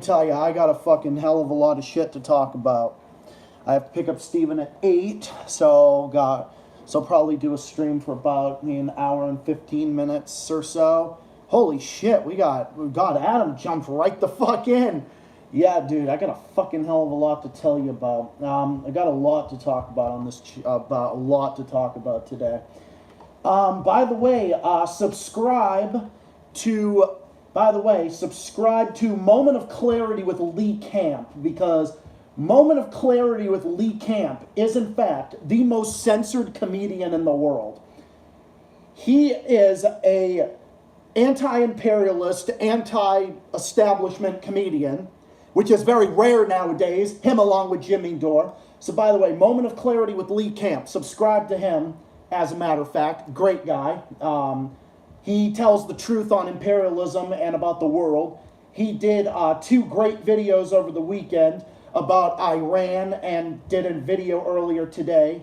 Tell you, I got a fucking hell of a lot of shit to talk about. I have to pick up Steven at 8, so probably do a stream for about an hour and 15 minutes or so. Holy shit, we got Adam jumped right the fuck in. Yeah, dude, I got a fucking hell of a lot to tell you about. I got a lot to talk about on this, about a lot to talk about today. By the way, subscribe to Moment of Clarity with Lee Camp, because Moment of Clarity with Lee Camp is, in fact, the most censored comedian in the world. He is a anti-imperialist, anti-establishment comedian, which is very rare nowadays, him along with Jimmy Dore. So, by the way, Moment of Clarity with Lee Camp. Subscribe to him, as a matter of fact. Great guy. He tells the truth on imperialism and about the world. He did 2 great videos over the weekend about Iran and did a video earlier today.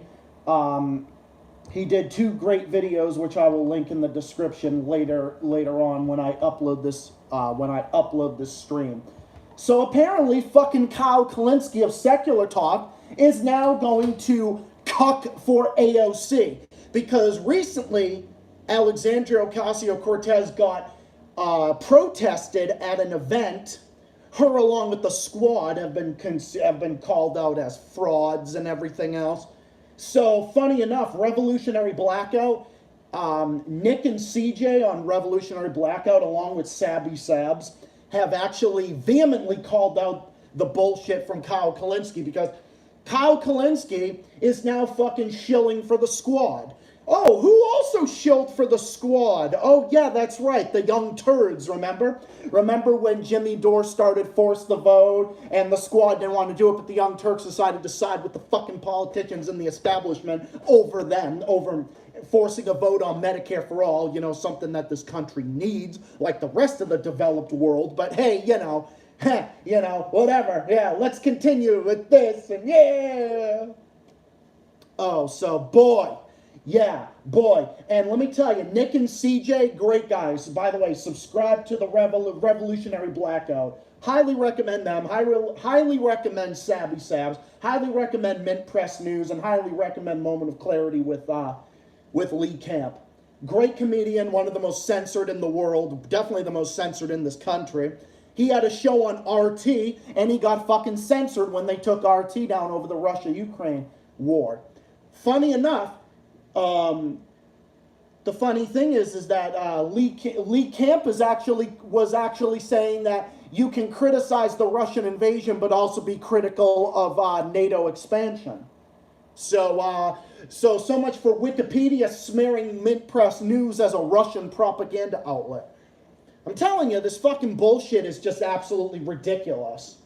He did 2 great videos, which I will link in the description later on when I upload this stream. So apparently, fucking Kyle Kalinske of Secular Talk is now going to cuck for AOC, because recently Alexandria Ocasio-Cortez got protested at an event. Her, along with the squad, have been called out as frauds and everything else. So, funny enough, Revolutionary Blackout, Nick and CJ on Revolutionary Blackout, along with Sabby Sabs, have actually vehemently called out the bullshit from Kyle Kalinske, because Kyle Kalinske is now fucking shilling for the squad. Oh, who also shilled for the squad? Oh, yeah, that's right, the young turds, remember? Remember when Jimmy Dore started Force the Vote, and the squad didn't want to do it, but the Young Turks decided to side with the fucking politicians in the establishment over them, over forcing a vote on Medicare for all, you know, something that this country needs, like the rest of the developed world. But hey, whatever. Yeah, let's continue with this, and yeah. Oh, so boy. Yeah, boy. And let me tell you, Nick and CJ, great guys. By the way, subscribe to the Revolutionary Blackout. Highly recommend them. Highly recommend Sabby Sabs. Highly recommend Mint Press News. And highly recommend Moment of Clarity with Lee Camp. Great comedian, one of the most censored in the world. Definitely the most censored in this country. He had a show on RT, and he got fucking censored when they took RT down over the Russia-Ukraine war. Funny enough, the funny thing is that Lee Camp was actually saying that you can criticize the Russian invasion, but also be critical of NATO expansion. So much for Wikipedia smearing Mint Press News as a Russian propaganda outlet. I'm telling you, this fucking bullshit is just absolutely ridiculous.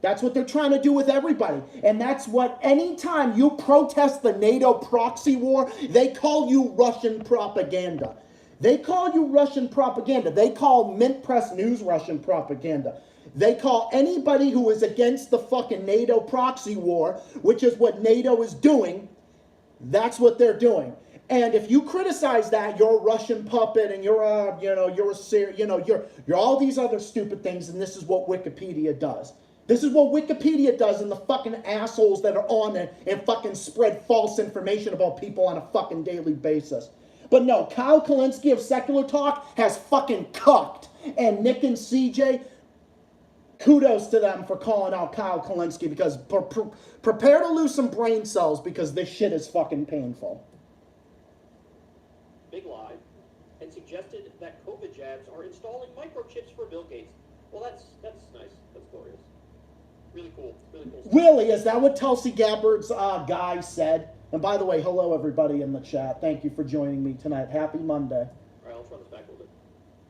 That's what they're trying to do with everybody. And that's what, anytime you protest the NATO proxy war, they call you Russian propaganda. They call you Russian propaganda. They call Mint Press News Russian propaganda. They call anybody who is against the fucking NATO proxy war, which is what NATO is doing, that's what they're doing. And if you criticize that, you're a Russian puppet, and you're all these other stupid things, and this is what Wikipedia does. This is what Wikipedia does, and the fucking assholes that are on it and fucking spread false information about people on a fucking daily basis. But no, Kyle Kalinske of Secular Talk has fucking cucked. And Nick and CJ, kudos to them for calling out Kyle Kalinske, because prepare to lose some brain cells, because this shit is fucking painful. Big lie, and suggested that COVID jabs are installing microchips for Bill Gates. Well, that's nice. That's glorious. Really cool. Really cool stuff. Really? Is that what Tulsi Gabbard's guy said? And by the way, hello everybody in the chat. Thank you for joining me tonight. Happy Monday. All right, I'll try this back a little bit.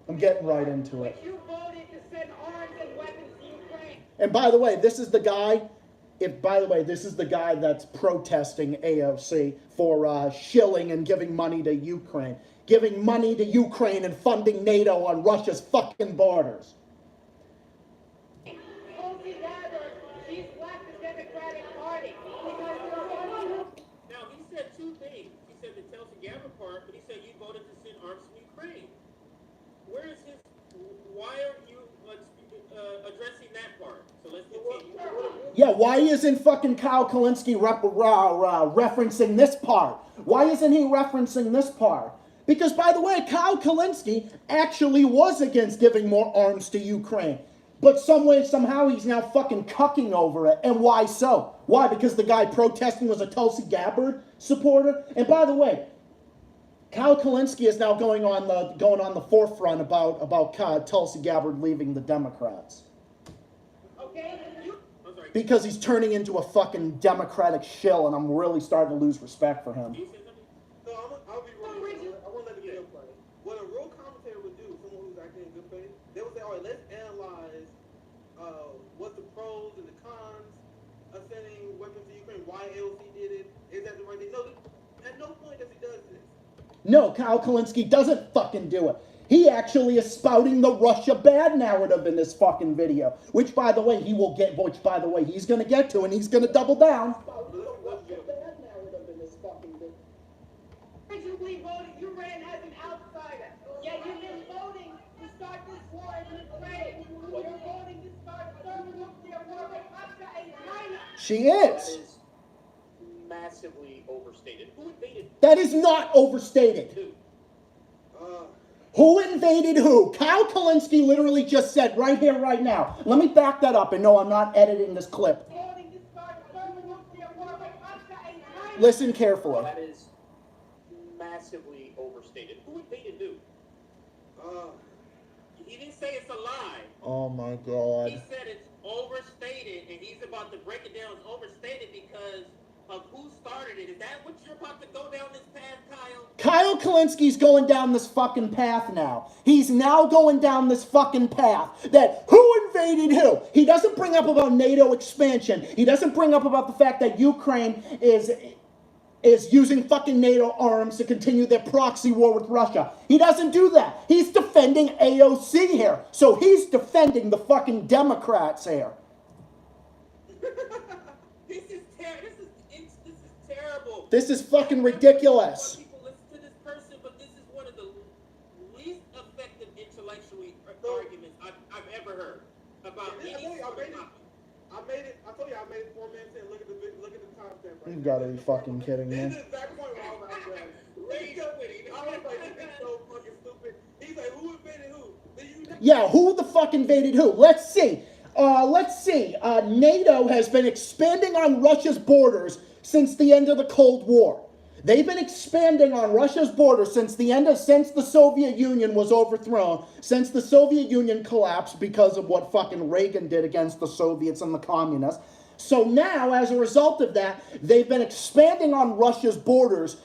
I'm getting right into it. You voted to send arms and weapons to Ukraine. And by the way, this is the guy. This is the guy that's protesting AOC for shilling and giving money to Ukraine. Giving money to Ukraine and funding NATO on Russia's fucking borders. Tulsi Gabbard, she's left the Democratic Party. Now, he said 2 things. He said the Tulsi Gabbard part, but he said you voted to send arms to Ukraine. Where is his... Why are you addressing that Yeah, why isn't fucking Kyle Kalinske referencing this part? Why isn't he referencing this part? Because, by the way, Kyle Kalinske actually was against giving more arms to Ukraine. But some way, somehow, he's now fucking cucking over it. And why so? Why? Because the guy protesting was a Tulsi Gabbard supporter? And by the way, Kyle Kalinske is now going on the forefront about Tulsi Gabbard leaving the Democrats. Okay? I'm sorry. Because he's turning into a fucking Democratic shill, and I'm really starting to lose respect for him. Can you say something? So I'll be real. I want to let the video play. What a real commentator would do, someone who's acting in good faith, they would say, all right, let's analyze what the pros and the cons of sending weapons to Ukraine, why AOC did it, is that the right thing? No, at no point does he does this. No, Kyle Kalinske doesn't fucking do it. He actually is spouting the Russia bad narrative in this fucking video, which, by the way, he's going to get to, and he's going to double down. Originally voted, you ran as an outsider. Yet you've been voting to start this war in Ukraine. You're voting to start a thermonuclear war with Russia and China. She That is. is massively overstated. Who invaded That is not overstated. who? Who invaded who? Kyle Kalinske literally just said right here, right now. Let me back that up, and no, I'm not editing this clip. Voting to start a thermonuclear war with Russia and China. Listen carefully. That is massively overstated. Who invaded who? He didn't say it's a lie. Oh my He God. said it's overstated, and he's about to break it down. It's overstated because of who started it. Is that what you're about to go down this path, Kyle? Kyle Kalinski's going down this fucking path now. He's now going down this fucking path that who invaded who? He doesn't bring up about NATO expansion. He doesn't bring up about the fact that Ukraine is using fucking NATO arms to continue their proxy war with Russia. He doesn't do that. He's defending AOC here. So he's defending the fucking Democrats here. This is terrible. This is fucking ridiculous. People listen to this person, but this is one of the least effective intellectually arguments I've ever heard about I any told you, sort of topic. I told you I made it 4 minutes in. Look at the timestamp. Right You've got to be fucking kidding This me. is the exact point where I was at. I was like, this is so fucking stupid. He's like, who invaded who? Then you Yeah, who the fuck invaded who? Let's see. NATO has been expanding on Russia's borders since the end of the Cold War. They've been expanding on Russia's borders since the Soviet Union was overthrown, since the Soviet Union collapsed because of what fucking Reagan did against the Soviets and the communists. So now, as a result of that, they've been expanding on Russia's borders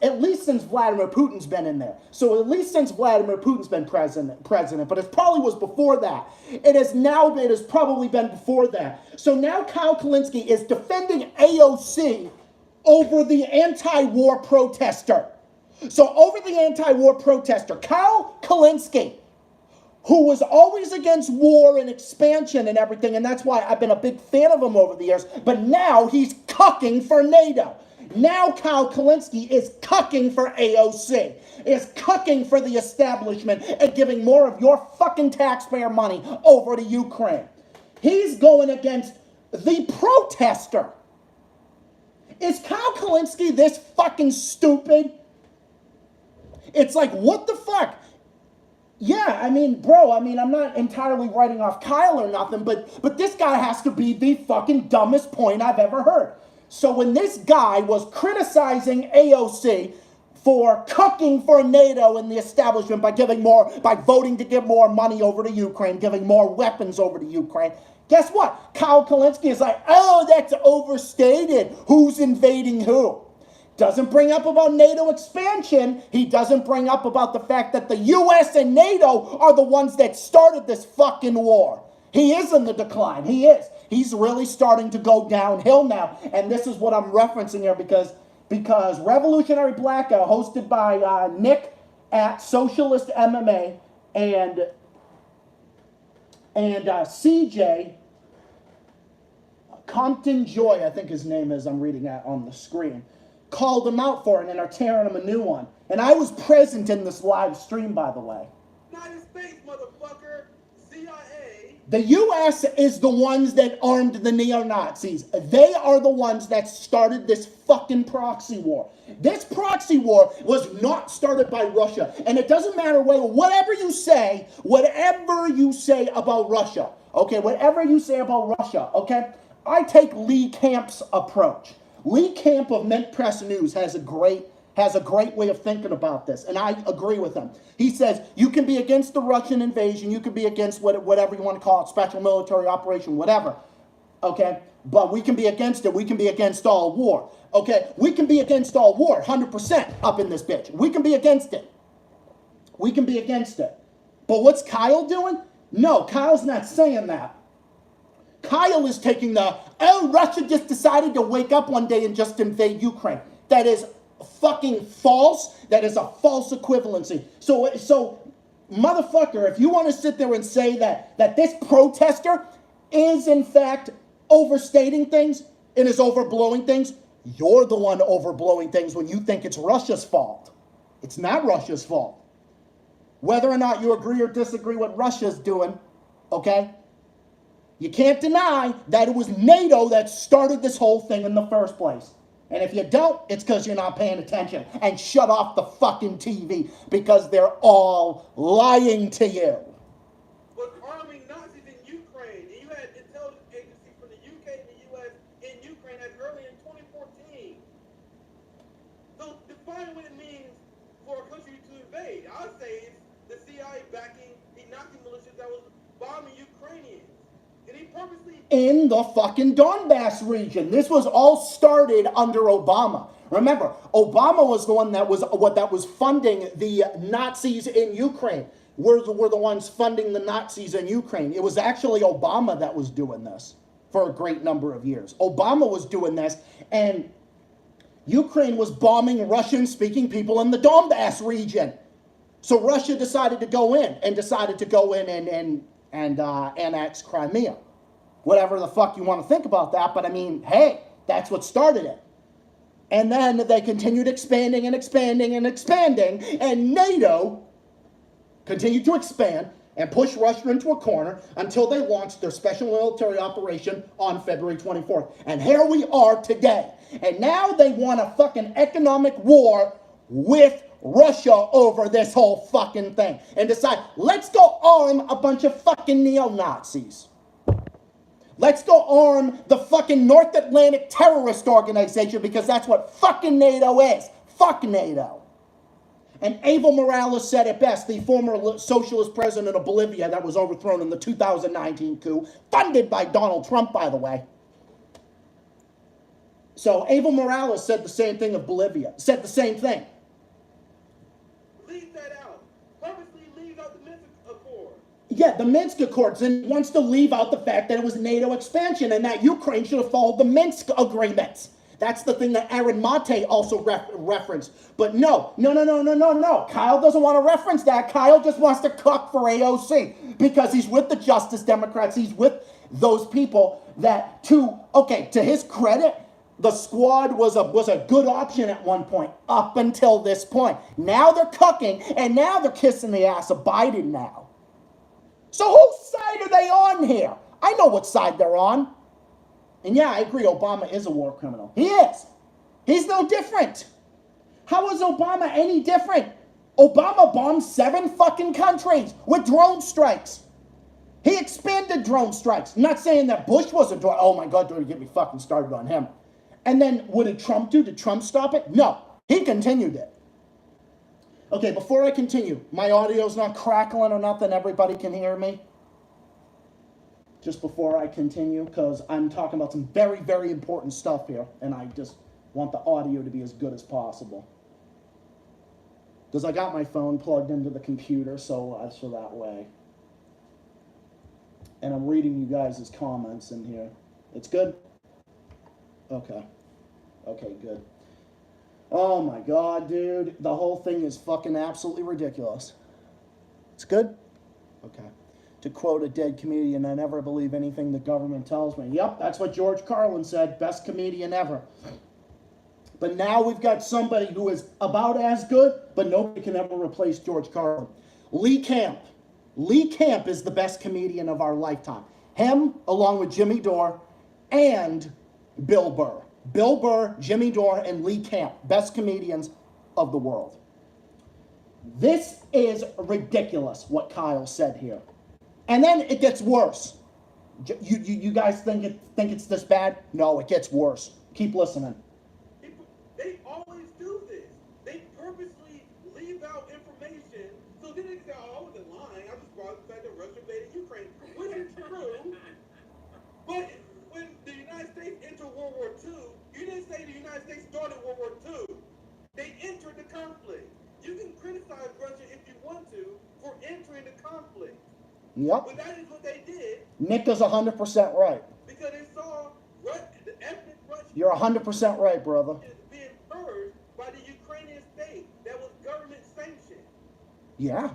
at least since Vladimir Putin's been in there. So at least since Vladimir Putin's been president, but it probably was before that. It has probably been before that. So now Kyle Kalinske is defending AOC over the anti-war protester. So over the anti-war protester, Kyle Kalinske, who was always against war and expansion and everything, and that's why I've been a big fan of him over the years, but now he's cucking for NATO. Now Kyle Kalinske is cucking for AOC, is cucking for the establishment and giving more of your fucking taxpayer money over to Ukraine. He's going against the protester. Is Kyle Kalinske this fucking stupid? It's like, what the fuck? Yeah, I'm not entirely writing off Kyle or nothing, but this guy has to be the fucking dumbest point I've ever heard. So when this guy was criticizing AOC for cucking for NATO and the establishment by voting to give more money over to Ukraine, giving more weapons over to Ukraine, guess what? Kyle Kalinske is like, oh, that's overstated. Who's invading who? Doesn't bring up about NATO expansion. He doesn't bring up about the fact that the U.S. and NATO are the ones that started this fucking war. He is in the decline. He is. He's really starting to go downhill now. And this is what I'm referencing here because Revolutionary Blackout, hosted by Nick at Socialist MMA and CJ Compton Joy, I think his name is, I'm reading that on the screen, called him out for it and are tearing him a new one. And I was present in this live stream, by the way. United States, motherfucker. CIA The U.S. is the ones that armed the neo-Nazis. They are the ones that started this fucking proxy war. This proxy war was not started by Russia. And it doesn't matter whatever you say about Russia, okay, whatever you say about Russia, okay, I take Lee Camp's approach. Lee Camp of Mint Press News has a great way of thinking about this, and I agree with him. He says, you can be against the Russian invasion, you can be against whatever you want to call it, special military operation, whatever, okay? But we can be against it, we can be against all war, okay? We can be against all war, 100% up in this bitch. We can be against it. We can be against it. But what's Kyle doing? No, Kyle's not saying that. Kyle is taking Russia just decided to wake up one day and just invade Ukraine. That is fucking false. That is a false equivalency. So motherfucker, if you want to sit there and say that this protester is in fact overstating things and is overblowing things, you're the one overblowing things when you think it's Russia's fault. It's not Russia's fault. Whether or not you agree or disagree with what Russia's doing, okay? You can't deny that it was NATO that started this whole thing in the first place. And if you don't, it's because you're not paying attention. And shut off the fucking TV because they're all lying to you. Was arming Nazis in Ukraine, and you had intelligence agencies from the UK and the US in Ukraine as early in 2014. So define what it means for a country to invade. I'd say it's the CIA backing the Nazi militias that was bombing Ukrainians. And he purposely... In the fucking Donbass region. This was all started under Obama. Remember, Obama was the one that was funding the Nazis in Ukraine. We're the ones funding the Nazis in Ukraine. It was actually Obama that was doing this for a great number of years. Obama was doing this, and Ukraine was bombing Russian-speaking people in the Donbass region. So Russia decided to go in and annex Crimea. Whatever the fuck you want to think about that, but I mean, hey, that's what started it. And then they continued expanding and expanding and expanding, and NATO continued to expand and push Russia into a corner until they launched their special military operation on February 24th. And here we are today. And now they want a fucking economic war with Russia over this whole fucking thing. And decide, let's go arm a bunch of fucking neo-Nazis. Let's go arm the fucking North Atlantic terrorist organization because that's what fucking NATO is. Fuck NATO. And Evo Morales said it best, the former socialist president of Bolivia that was overthrown in the 2019 coup, funded by Donald Trump, by the way. So Evo Morales said the same thing of Bolivia, said the same thing. Leave that out. Purposely leave out the Minsk Accord. Yeah, the Minsk Accords, and wants to leave out the fact that it was NATO expansion and that Ukraine should have followed the Minsk agreements. That's the thing that Aaron Mate also referenced. But no. Kyle doesn't want to reference that. Kyle just wants to cook for AOC because he's with the Justice Democrats. He's with those people that, to his credit, the squad was a good option at one point, up until this point. Now they're cooking, and now they're kissing the ass of Biden now. So whose side are they on here? I know what side they're on. And yeah, I agree, Obama is a war criminal. He is. He's no different. How is Obama any different? Obama bombed 7 fucking countries with drone strikes. He expanded drone strikes. I'm not saying that Bush was a drone. Oh my God, don't get me fucking started on him. And then what did Trump do? Did Trump stop it? No, he continued it. Okay, before I continue, my audio's not crackling or nothing. Everybody can hear me. Just before I continue, because I'm talking about some very, very important stuff here, and I just want the audio to be as good as possible. Because I got my phone plugged into the computer, so that way. And I'm reading you guys' comments in here. It's good? Okay. Okay, good. Oh my God, dude. The whole thing is fucking absolutely ridiculous. It's good? Okay. To quote a dead comedian, I never believe anything the government tells me. Yep, that's what George Carlin said. Best comedian ever. But now we've got somebody who is about as good, but nobody can ever replace George Carlin. Lee Camp. Lee Camp is the best comedian of our lifetime. Him, along with Jimmy Dore and Bill Burr. Bill Burr, Jimmy Dore, and Lee Camp, best comedians of the world. This is ridiculous, what Kyle said here. And then it gets worse. You guys think it's this bad? No, it gets worse. Keep listening. They always do this. They purposely leave out information, so then they say, oh, I wasn't lying. I just brought up the fact that Russia invaded Ukraine, which is true. But when the United States entered World War II, you didn't say the United States started World War II. They entered the conflict. You can criticize Russia if you want to for entering the conflict. Yep. But that is what they did. Nick is 100% right. Because they saw the ethnic Russians. You're 100% right, brother. Being purged by the Ukrainian state that was government sanctioned. Yeah.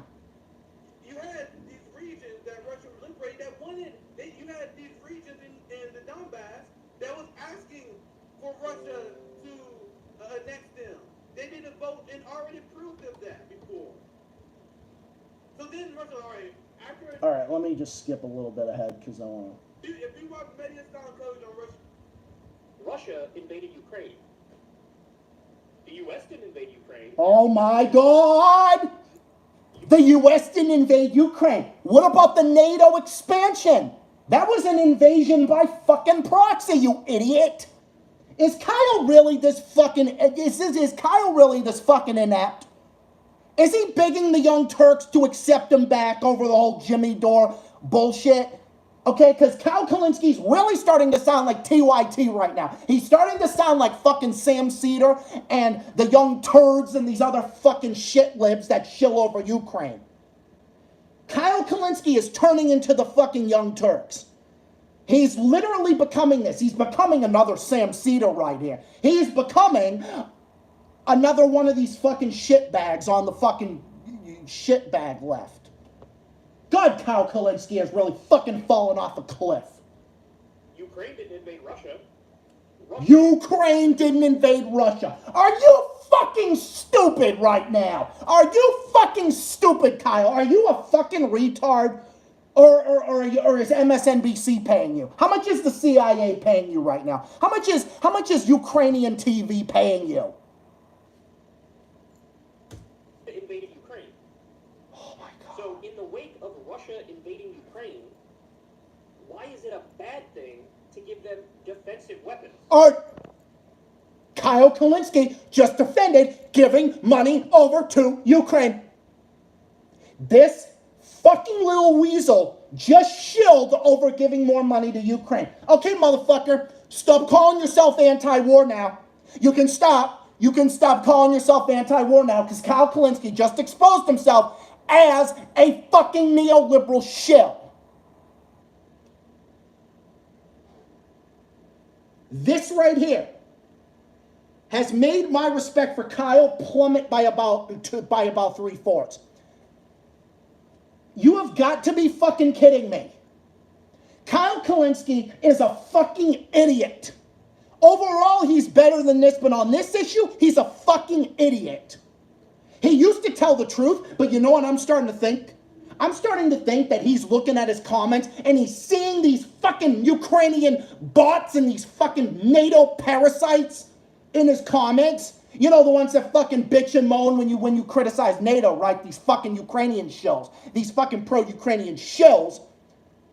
You had these regions that Russia liberated that wanted. You had these regions in the Donbass that was asking for Russia to annex them. They didn't vote and already proved of that before. So then Russia, all right. All right, let me just skip a little bit ahead because I want to. If you watch media style coverage on Russia, Russia invaded Ukraine. The U.S. didn't invade Ukraine. Oh my God! The U.S. didn't invade Ukraine. What about the NATO expansion? That was an invasion by fucking proxy, you idiot! Is Kyle really this fucking? Is Kyle really this fucking inept? Is he begging the Young Turks to accept him back over the whole Jimmy Dore bullshit? Okay, because Kyle Kalinski's really starting to sound like TYT right now. He's starting to sound like fucking Sam Cedar and the Young Turds and these other fucking shit libs that shill over Ukraine. Kyle Kalinski is turning into the fucking Young Turks. He's literally becoming this. He's becoming another Sam Cedar right here. He's becoming another one of these fucking shitbags on the fucking shitbag left. God, Kyle Kalinski has really fucking fallen off a cliff. Ukraine didn't invade Russia. Ukraine didn't invade Russia. Are you fucking stupid right now? Are you fucking stupid, Kyle? Are you a fucking retard? Or is MSNBC paying you? How much is the CIA paying you right now? How much is Ukrainian TV paying you? Invaded Ukraine. Oh my God. So in the wake of Russia invading Ukraine, why is it a bad thing to give them defensive weapons? Kyle Kalinski just defended giving money over to Ukraine. This fucking little weasel just shilled over giving more money to Ukraine. Okay, motherfucker, stop calling yourself anti-war now. You can stop calling yourself anti-war now because Kyle Kalinski just exposed himself as a fucking neoliberal shill. This right here has made my respect for Kyle plummet by about 3/4. You have got to be fucking kidding me. Kyle Kalinski is a fucking idiot. Overall, he's better than this, but on this issue, he's a fucking idiot. He used to tell the truth, but you know what I'm starting to think? I'm starting to think that he's looking at his comments and he's seeing these fucking Ukrainian bots and these fucking NATO parasites in his comments. You know, the ones that fucking bitch and moan when you criticize NATO, right? These fucking Ukrainian shills. These fucking pro-Ukrainian shills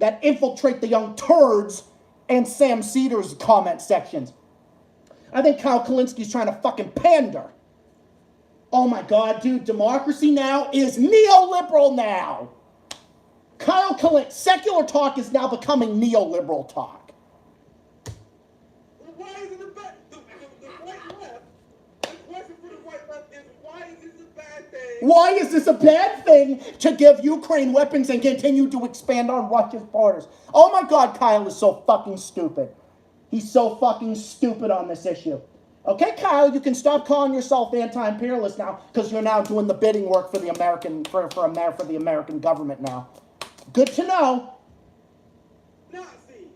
that infiltrate the Young Turds and Sam Cedar's comment sections. I think Kyle Kalinski's trying to fucking pander. Oh my God, dude, democracy now is neoliberal now. Kyle Kalinski, secular talk is now becoming neoliberal talk. why is it the white left? The question for the white left is why is this a bad thing? Why is this a bad thing to give Ukraine weapons and continue to expand on Russia's borders? Oh my God, Kyle is so fucking stupid. He's so fucking stupid on this issue. Okay, Kyle, you can stop calling yourself anti-imperialist now because you're now doing the bidding work for the American for the American government now. Good to know. Nazis.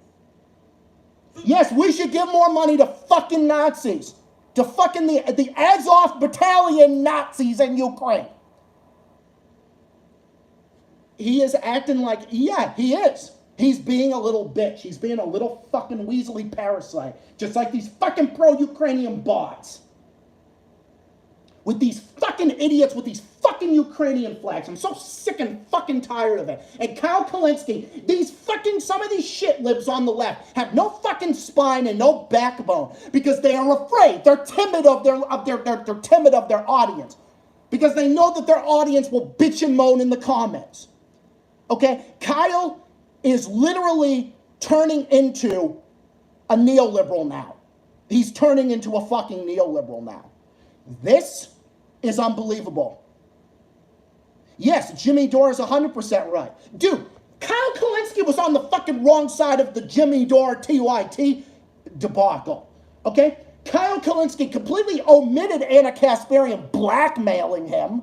Yes, we should give more money to fucking Nazis. To fucking the Azov battalion Nazis in Ukraine. he is acting like, yeah, he is. He's being a little bitch. He's being a little fucking weaselly parasite. Just like these fucking pro-Ukrainian bots. With these fucking idiots with these fucking Ukrainian flags. I'm so sick and fucking tired of it. And Kyle Kalinske, some of these shit libs on the left have no fucking spine and no backbone because they are afraid. They're timid of they're timid of their audience. Because they know that their audience will bitch and moan in the comments. Okay? Kyle is literally turning into a neoliberal now. He's turning into a fucking neoliberal now. This is unbelievable. Yes, Jimmy Dore is 100% right. Dude, Kyle Kalinske was on the fucking wrong side of the Jimmy Dore TYT debacle. Okay? Kyle Kalinske completely omitted Anna Kasparian blackmailing him.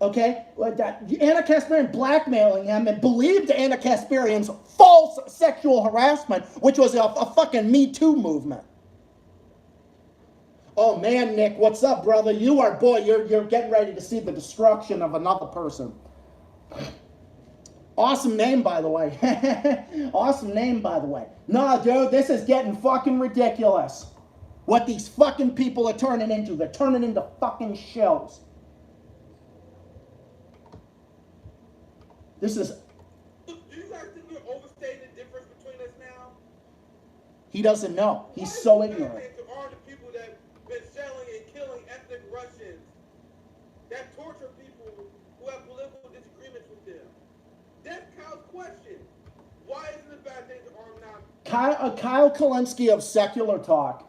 Okay? Anna Kasparian blackmailing him and believed Anna Kasparian's false sexual harassment, which was a fucking Me Too movement. Oh man, Nick, what's up, brother? You're getting ready to see the destruction of another person. Awesome name, by the way. Awesome name, by the way. No, dude, this is getting fucking ridiculous. What these fucking people are turning into. They're turning into fucking shells. This is... Do you guys think we're overstating the difference between us now? He doesn't know. He's so ignorant. To arm the people that been shelling and killing ethnic Russians, that torture people who have political disagreements with them. That's Kyle's question. Why isn't it a bad thing to arm now? Kyle Kalinske of Secular Talk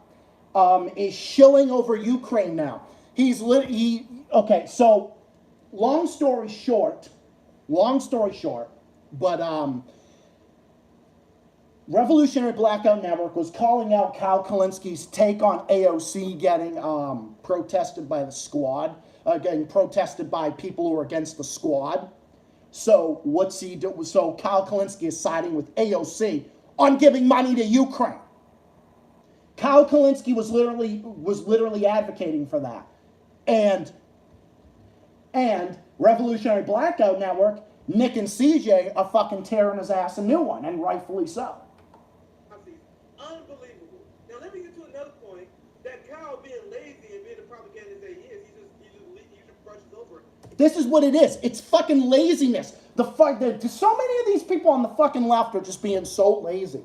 is shilling over Ukraine now. Okay, so long story short, but Revolutionary Blackout Network was calling out Kyle Kalinske's take on AOC getting protested by the squad, getting protested by people who are against the squad. So what's he do? So Kyle Kalinske is siding with AOC on giving money to Ukraine. Kyle Kalinske was literally advocating for that, and Revolutionary Blackout Network, Nick and CJ are fucking tearing his ass a new one, and rightfully so. Unbelievable. Now let me get to another point. That Kyle being lazy and being the propagandist that he is, he just brushes over it. This is what it is. It's fucking laziness. So many of these people on the fucking left are just being so lazy.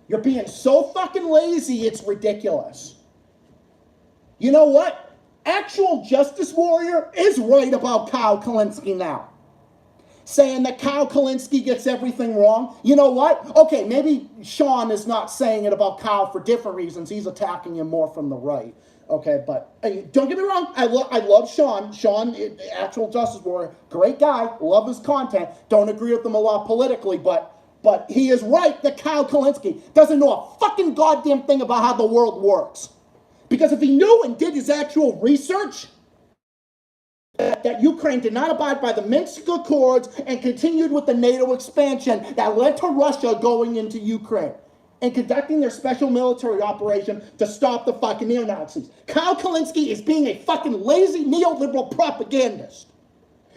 You're being so fucking lazy, it's ridiculous. You know what? Actual Justice Warrior is right about Kyle Kalinske now. Saying that Kyle Kalinske gets everything wrong. You know what? Okay, maybe Sean is not saying it about Kyle for different reasons. He's attacking him more from the right. Okay, but hey, don't get me wrong. I love Sean. Sean, actual Justice Warrior, great guy. Love his content. Don't agree with him a lot politically, but he is right that Kyle Kalinske doesn't know a fucking goddamn thing about how the world works. Because if he knew and did his actual research, that Ukraine did not abide by the Minsk Accords and continued with the NATO expansion that led to Russia going into Ukraine and conducting their special military operation to stop the fucking neo-Nazis. Kyle Kalinske is being a fucking lazy neoliberal propagandist.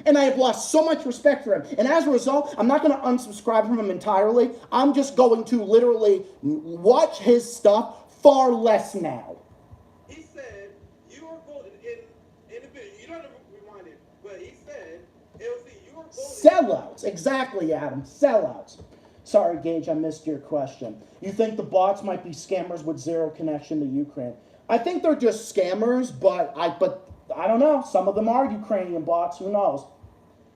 And I have lost so much respect for him. And as a result, I'm not going to unsubscribe from him entirely. I'm just going to literally watch his stuff far less now. He said, you are voting in the video. You don't have to rewind it, but he said, LC, you are voting. Sellouts. Exactly, Adam. Sellouts. Sorry, Gage, I missed your question. You think the bots might be scammers with zero connection to Ukraine? I think they're just scammers, but I don't know. Some of them are Ukrainian bots. Who knows?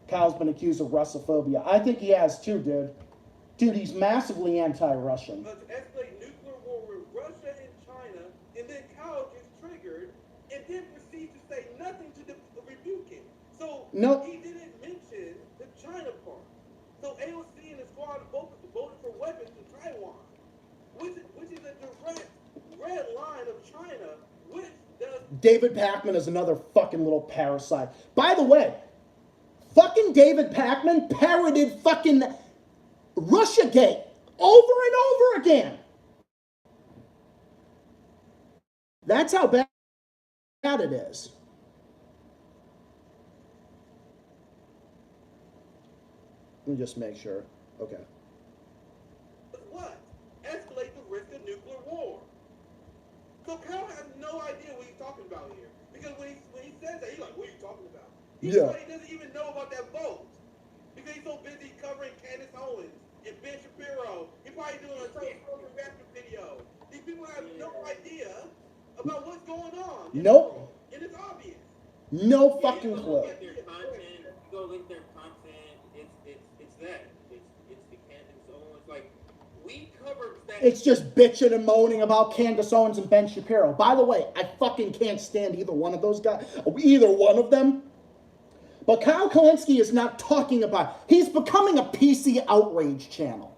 Kyle's been accused of Russophobia. I think he has too, dude. Dude, he's massively anti-Russian. To escalate nuclear war with Russia and China, and then Kyle gets triggered, and then proceeds to say nothing to rebuke it. So No. he didn't mention the China part. So AOC and the squad voted for weapons to Taiwan, which is a direct red line of China, which does... David Pakman is another fucking little parasite. By the way, fucking David Pakman parroted fucking Russiagate over and over again. That's how bad it is. Let me just make sure. Okay. What? Escalate the risk of nuclear war. So Kyle has no idea what he's talking about here. Because when he says that, he's like, what are you talking about? He probably doesn't even know about that vote. Because he's so busy covering Candace Owens and Ben Shapiro. He's probably doing a reaction video. These people have no idea about what's going on. Nope. And it's obvious. No Yeah, fucking you go clue. look at their content. You go look at their content. It's that. It's the Candace Owens. Like we covered that. It's just bitching and moaning about Candace Owens and Ben Shapiro. By the way, I fucking can't stand either one of those guys. Either one of them. But Kyle Kalinske is not talking about. He's becoming a PC outrage channel.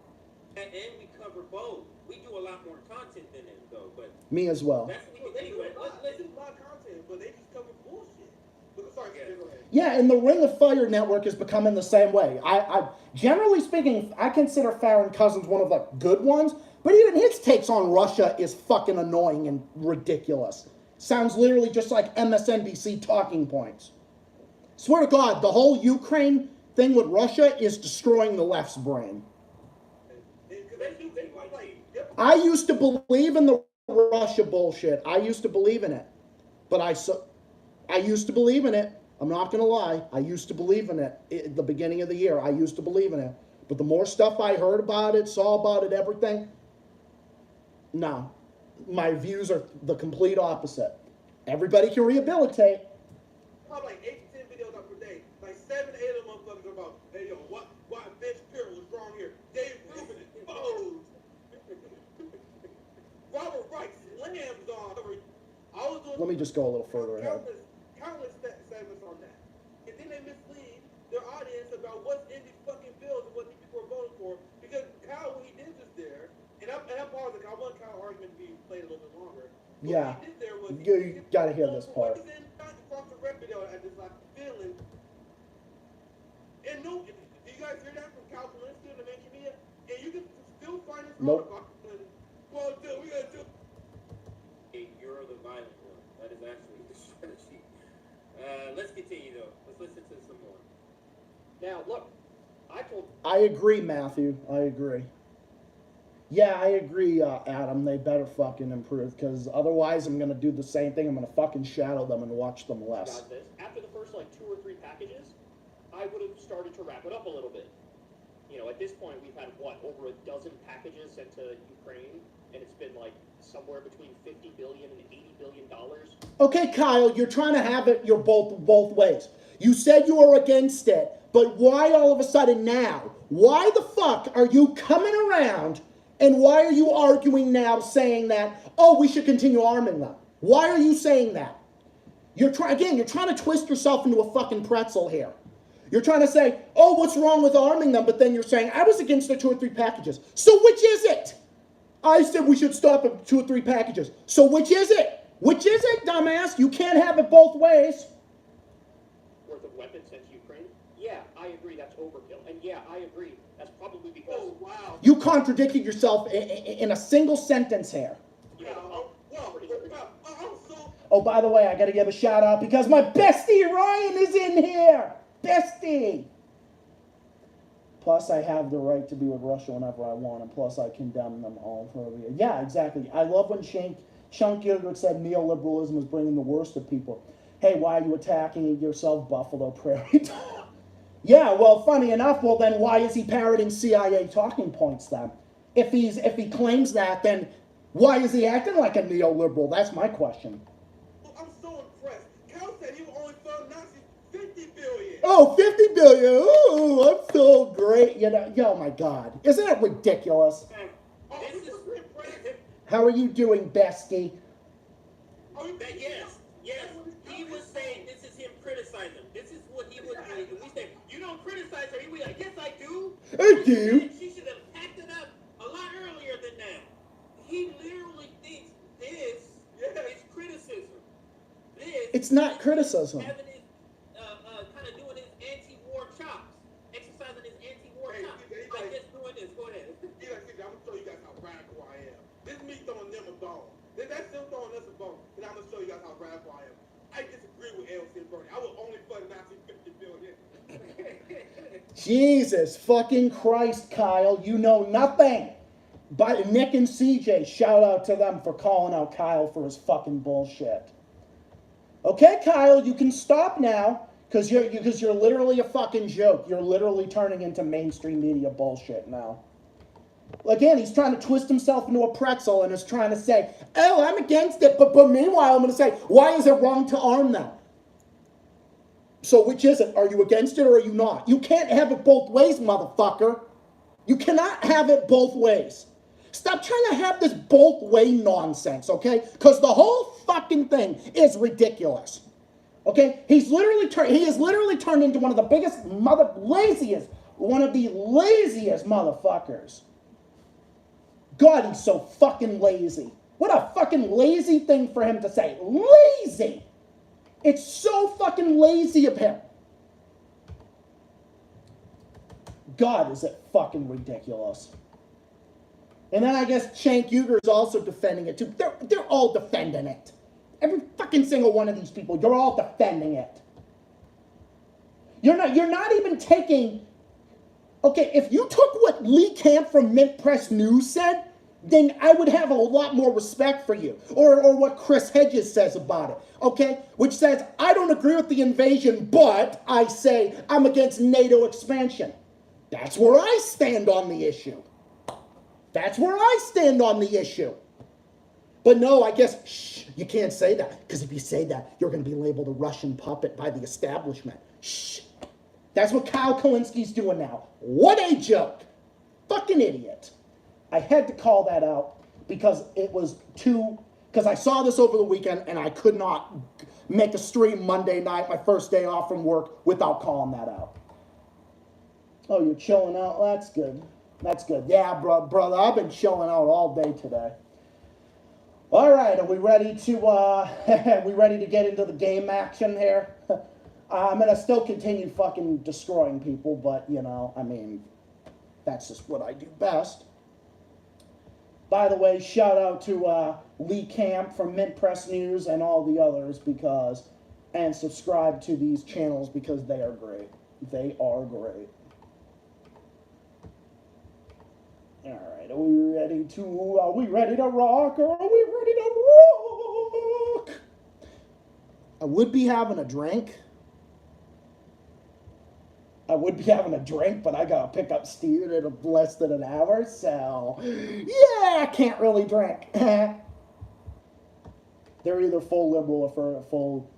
And we cover both. We do a lot more content than them, though. But Me as well. that's what we do. Anyway, They do a lot of content, but they just cover bullshit. But, sorry, go ahead. Yeah, and the Ring of Fire network is becoming the same way. I generally speaking, I consider Farron Cousins one of the good ones, but even his takes on Russia is fucking annoying and ridiculous. Sounds literally just like MSNBC talking points. Swear to God, the whole Ukraine thing with Russia is destroying the left's brain. I used to believe in the Russia bullshit. I used to believe in it. But I used to believe in it. I'm not going to lie. I used to believe in it at the beginning of the year. I used to believe in it. But the more stuff I heard about it, saw about it, everything, no. My views are the complete opposite. Everybody can rehabilitate. Probably like 8 to 10 videos up per day. Like 7 to 8 of them motherfuckers are about, hey, yo, why Ben Shapiro was wrong here. Dave Rubin exposed. Robert Wright slams on. I was doing Let me just go a little further ahead. countless segments on that. And then they mislead their audience about what's in these fucking bills and what these people are voting for. Because Kyle, what he did just there, and I paused it, I want Kyle's argument to be played a little bit longer. But Yeah. what he did there was You gotta hear this part. What he's in across the rep video at this like feeling. And no, do you guys hear that from Kyle Kalinske in the mainstream media? And you can still find this Nope. article. Well, dude, we gotta do. you're the violent one. That is actually the strategy. Let's continue though. Let's listen to some more. Now, look, I agree, Matthew. I agree. Yeah, I agree, Adam. They better fucking improve, because otherwise I'm going to do the same thing. I'm going to fucking shadow them and watch them less. guys this. After the first, 2 or 3 packages, I would have started to wrap it up a little bit. You know, at this point, we've had, over a dozen packages sent to Ukraine, and it's been, somewhere between $50 billion and $80 billion. Okay, Kyle, you're trying to have it your both ways. You said you were against it, but why all of a sudden now? Why the fuck are you coming around, and why are you arguing now saying that, oh, we should continue arming them? Why are you saying that? You're trying to twist yourself into a fucking pretzel here. You're trying to say, oh, what's wrong with arming them? But then you're saying, I was against the 2 or 3 packages. So which is it? I said we should stop at 2 or 3 packages. So which is it? Which is it, dumbass? You can't have it both ways. Worth of weapons sent to Ukraine? Yeah, I agree that's overkill. And yeah, I agree that's probably because... Oh, wow. You contradicted yourself in a single sentence here. You know, I'm so. Oh, by the way, I got to give a shout out because my bestie Ryan is in here. Bestie. Plus, I have the right to be with Russia whenever I want, and plus, I condemn them all for it. Yeah, exactly. I love when Chunk Gilbert said neoliberalism is bringing the worst of people. Hey, why are you attacking yourself, Buffalo Prairie Dog? Yeah, well, funny enough, well, then why is he parroting CIA talking points then? If he claims that, then why is he acting like a neoliberal? That's my question. I'm so impressed. Cal said he would only fund Nazis 50 billion. Oh, 50 billion. Ooh, I'm so great. You know, oh my God. Isn't it ridiculous? This is How are you doing, bestie? yes. He was saying this is him criticizing. This is what he was doing. And we said, you don't criticize her. He was like, yes, I do. I do. She should have packed it up a lot earlier than that. He literally thinks this is criticism. It's not criticism. Having his, kind of doing his anti-war chops, exercising his anti-war chops. Like just doing this. Go ahead. I'm gonna show you guys how radical I am. This is me throwing them a bone. That's them throwing us a bone. And I'm gonna show you guys how radical I am. I disagree with AOC and Bernie. I will only fund Nazi 50 billion. Jesus fucking Christ, Kyle. You know nothing. But Nick and CJ, shout out to them for calling out Kyle for his fucking bullshit. Okay, Kyle, you can stop now because you're literally a fucking joke. You're literally turning into mainstream media bullshit now. Again, he's trying to twist himself into a pretzel and is trying to say, oh, I'm against it, but meanwhile, I'm going to say, why is it wrong to arm them? So which is it? Are you against it or are you not? You can't have it both ways, motherfucker. You cannot have it both ways. Stop trying to have this both way nonsense, okay? Because the whole fucking thing is ridiculous. Okay? He is literally turned into one of the biggest one of the laziest motherfuckers. God, he's so fucking lazy. What a fucking lazy thing for him to say. Lazy! It's so fucking lazy of him. God, is it fucking ridiculous. And then I guess Cenk Uygur is also defending it too. They're all defending it. Every fucking single one of these people, you're all defending it. You're not even taking... Okay, if you took what Lee Camp from Mint Press News said, then I would have a lot more respect for you. Or what Chris Hedges says about it, okay? Which says, I don't agree with the invasion, but I say I'm against NATO expansion. That's where I stand on the issue. That's where I stand on the issue. But no, I guess, shh, you can't say that. Because if you say that, you're going to be labeled a Russian puppet by the establishment. Shh. That's what Kyle Kalinski's doing now. What a joke. Fucking idiot. I had to call that out because because I saw this over the weekend and I could not make a stream Monday night, my first day off from work, without calling that out. Oh, you're chilling out? That's good. That's good. Yeah, brother, I've been chilling out all day today. All right, are we ready to get into the game action here? I'm going to still continue fucking destroying people, but, I mean, that's just what I do best. By the way, shout out to Lee Camp from Mint Press News and all the others and subscribe to these channels because they are great. They are great. All right, are we ready to rock or are we ready to rock? I would be having a drink. But I gotta pick up Steven in less than an hour, so yeah, I can't really drink. They're either full liberal or full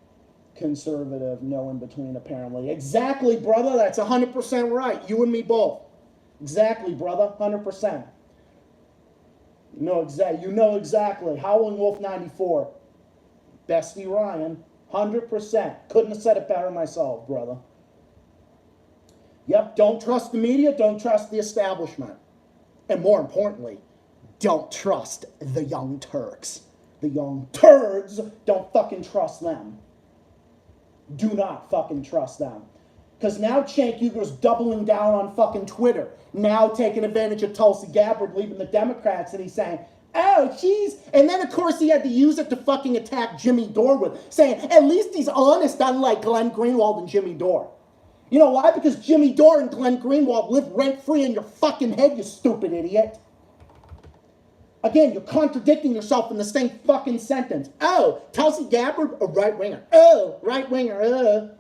conservative, no in between, apparently. Exactly, brother, that's 100% right. You and me both. Exactly, brother, 100%. You know exactly. Howling Wolf 94. Bestie Ryan, 100%. Couldn't have said it better myself, brother. Yep, don't trust the media, don't trust the establishment. And more importantly, don't trust the Young Turks. The Young Turds, don't fucking trust them. Do not fucking trust them. Because now Cenk Uygur's doubling down on fucking Twitter. Now taking advantage of Tulsi Gabbard leaving the Democrats and he's saying, oh, jeez. And then, of course, he had to use it to fucking attack Jimmy Dore with, saying, at least he's honest, unlike Glenn Greenwald and Jimmy Dore. You know why? Because Jimmy Dore and Glenn Greenwald live rent-free in your fucking head, you stupid idiot. Again, you're contradicting yourself in the same fucking sentence. Oh, Tulsi Gabbard, a right-winger. Oh, right-winger,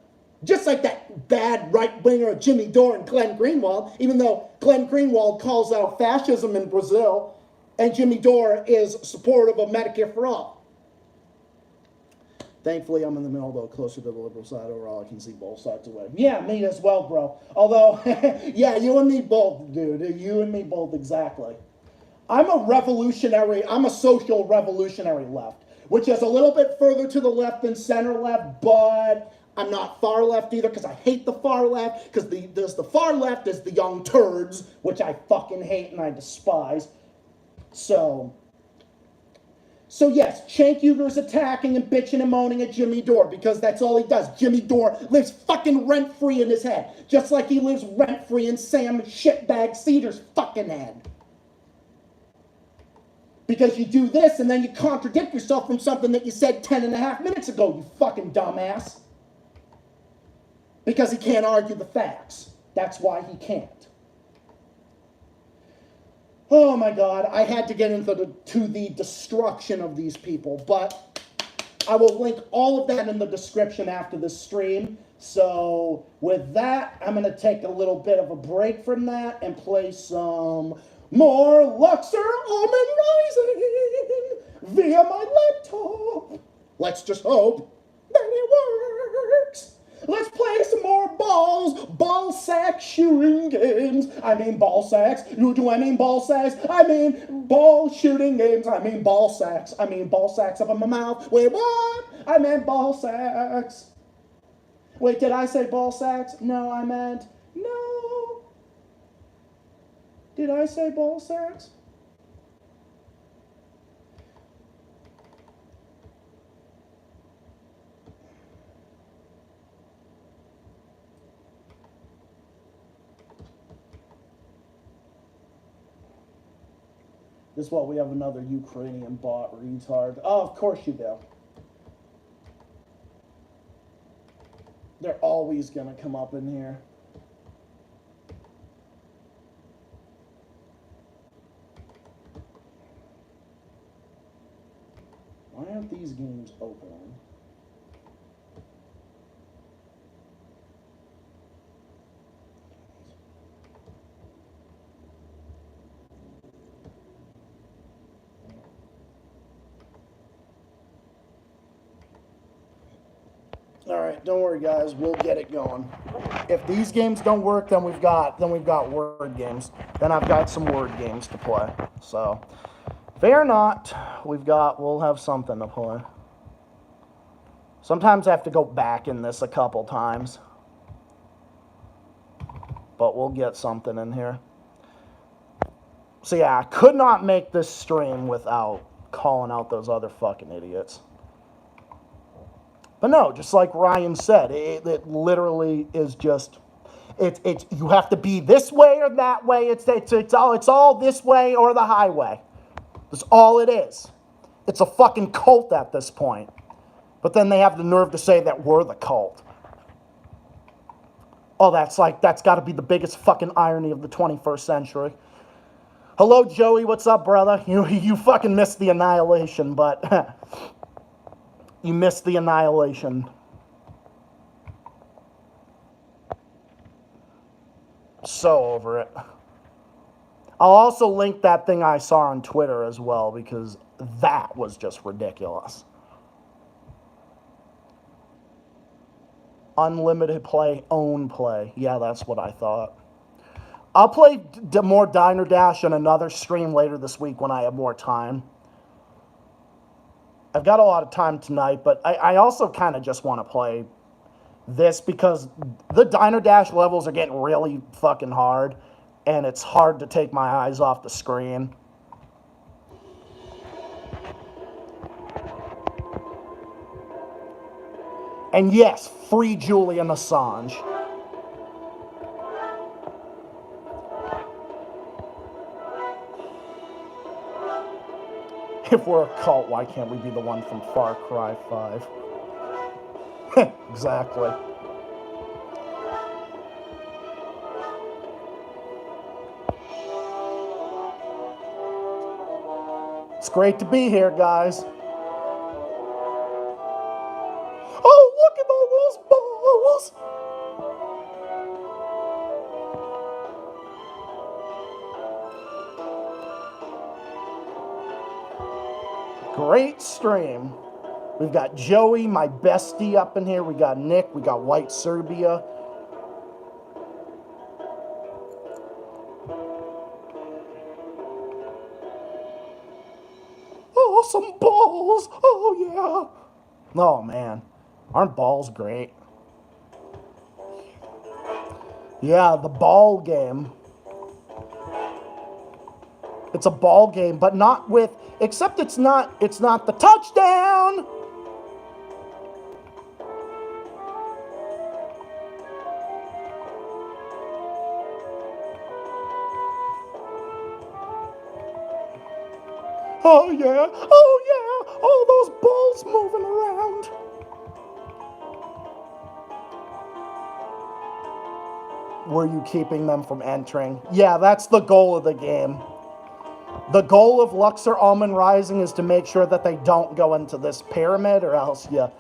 Just like that bad right-winger Jimmy Dore and Glenn Greenwald, even though Glenn Greenwald calls out fascism in Brazil, and Jimmy Dore is supportive of Medicare for all. Thankfully, I'm in the middle, though, closer to the liberal side. Overall, I can see both sides of the way. Yeah, me as well, bro. Although, yeah, you and me both, dude. You and me both, exactly. I'm a social revolutionary left, which is a little bit further to the left than center left, but I'm not far left either because I hate the far left, because the far left is the young turds, which I fucking hate and I despise. So yes, Cenk Uygur's attacking and bitching and moaning at Jimmy Dore because that's all he does. Jimmy Dore lives fucking rent-free in his head, just like he lives rent-free in Sam Shitbag Cedar's fucking head. Because you do this and then you contradict yourself from something that you said 10.5 minutes ago, you fucking dumbass. Because he can't argue the facts. That's why he can't. Oh my God, I had to get into the destruction of these people, but I will link all of that in the description after the stream. So with that, I'm going to take a little bit of a break from that and play some more Luxor Almond Rising via my laptop. Let's just hope that it works. Let's play some more ball sack shooting games. I mean ball sacks. Do I mean ball sacks? I mean ball shooting games. I mean ball sacks. I mean ball sacks up in my mouth. Wait, what? I meant ball sacks. Wait, did I say ball sacks? No, I meant no. Did I say ball sacks? This is what we have another Ukrainian bot retard. Oh, of course you do. They're always gonna come up in here. Why aren't these games open? All right, don't worry, guys. We'll get it going. If these games don't work, then we've got word games. Then I've got some word games to play. So, fear not, we'll have something to play. Sometimes I have to go back in this a couple times, but we'll get something in here. So yeah, I could not make this stream without calling out those other fucking idiots. But no, just like Ryan said, it literally is just, it's you have to be this way or that way. It's all this way or the highway. That's all it is. It's a fucking cult at this point. But then they have the nerve to say that we're the cult. Oh, that's got to be the biggest fucking irony of the 21st century. Hello, Joey. What's up, brother? You fucking missed the annihilation, but you missed the annihilation. So over it. I'll also link that thing I saw on Twitter as well, because that was just ridiculous. Unlimited play, own play. Yeah, that's what I thought. I'll play more Diner Dash on another stream later this week when I have more time. I've got a lot of time tonight, but I also kind of just want to play this because the Diner Dash levels are getting really fucking hard, and it's hard to take my eyes off the screen. And yes, free Julian Assange. If we're a cult, why can't we be the one from Far Cry 5? Exactly. It's great to be here, guys. Oh, look at all those balls! Great stream. We've got Joey, my bestie, up in here. We got Nick. We got White Serbia. Oh, some balls. Oh, yeah. Oh, man. Aren't balls great? Yeah, the ball game. It's a ball game, but not with, except it's not the touchdown. Oh yeah, all those balls moving around. Were you keeping them from entering? Yeah, that's the goal of the game. The goal of Luxor Almond Rising is to make sure that they don't go into this pyramid, or else you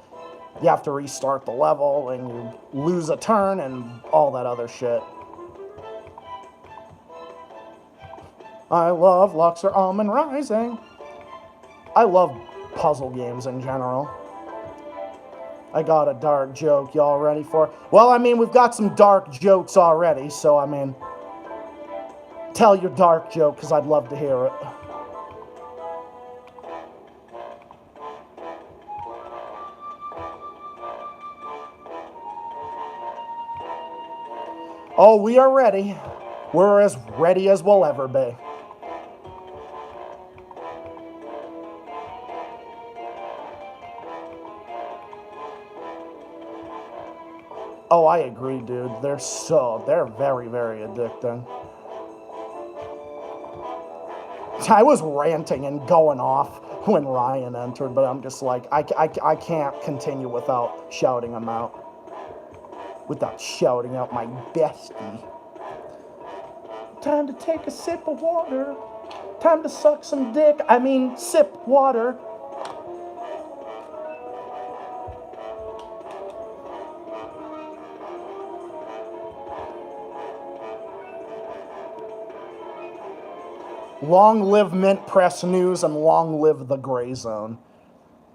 have to restart the level and you lose a turn and all that other shit. I love Luxor Almond Rising. I love puzzle games in general. I got a dark joke. Y'all ready for it? Well, I mean, we've got some dark jokes already, so I mean, tell your dark joke, because I'd love to hear it. Oh, we are ready. We're as ready as we'll ever be. Oh, I agree, dude. They're very, very addicting. I was ranting and going off when Ryan entered, but I'm just like, I can't continue without shouting him out. Without shouting out my bestie. Time to take a sip of water. Time to suck some dick. I mean, sip water. Long live Mint Press News and long live the Gray Zone.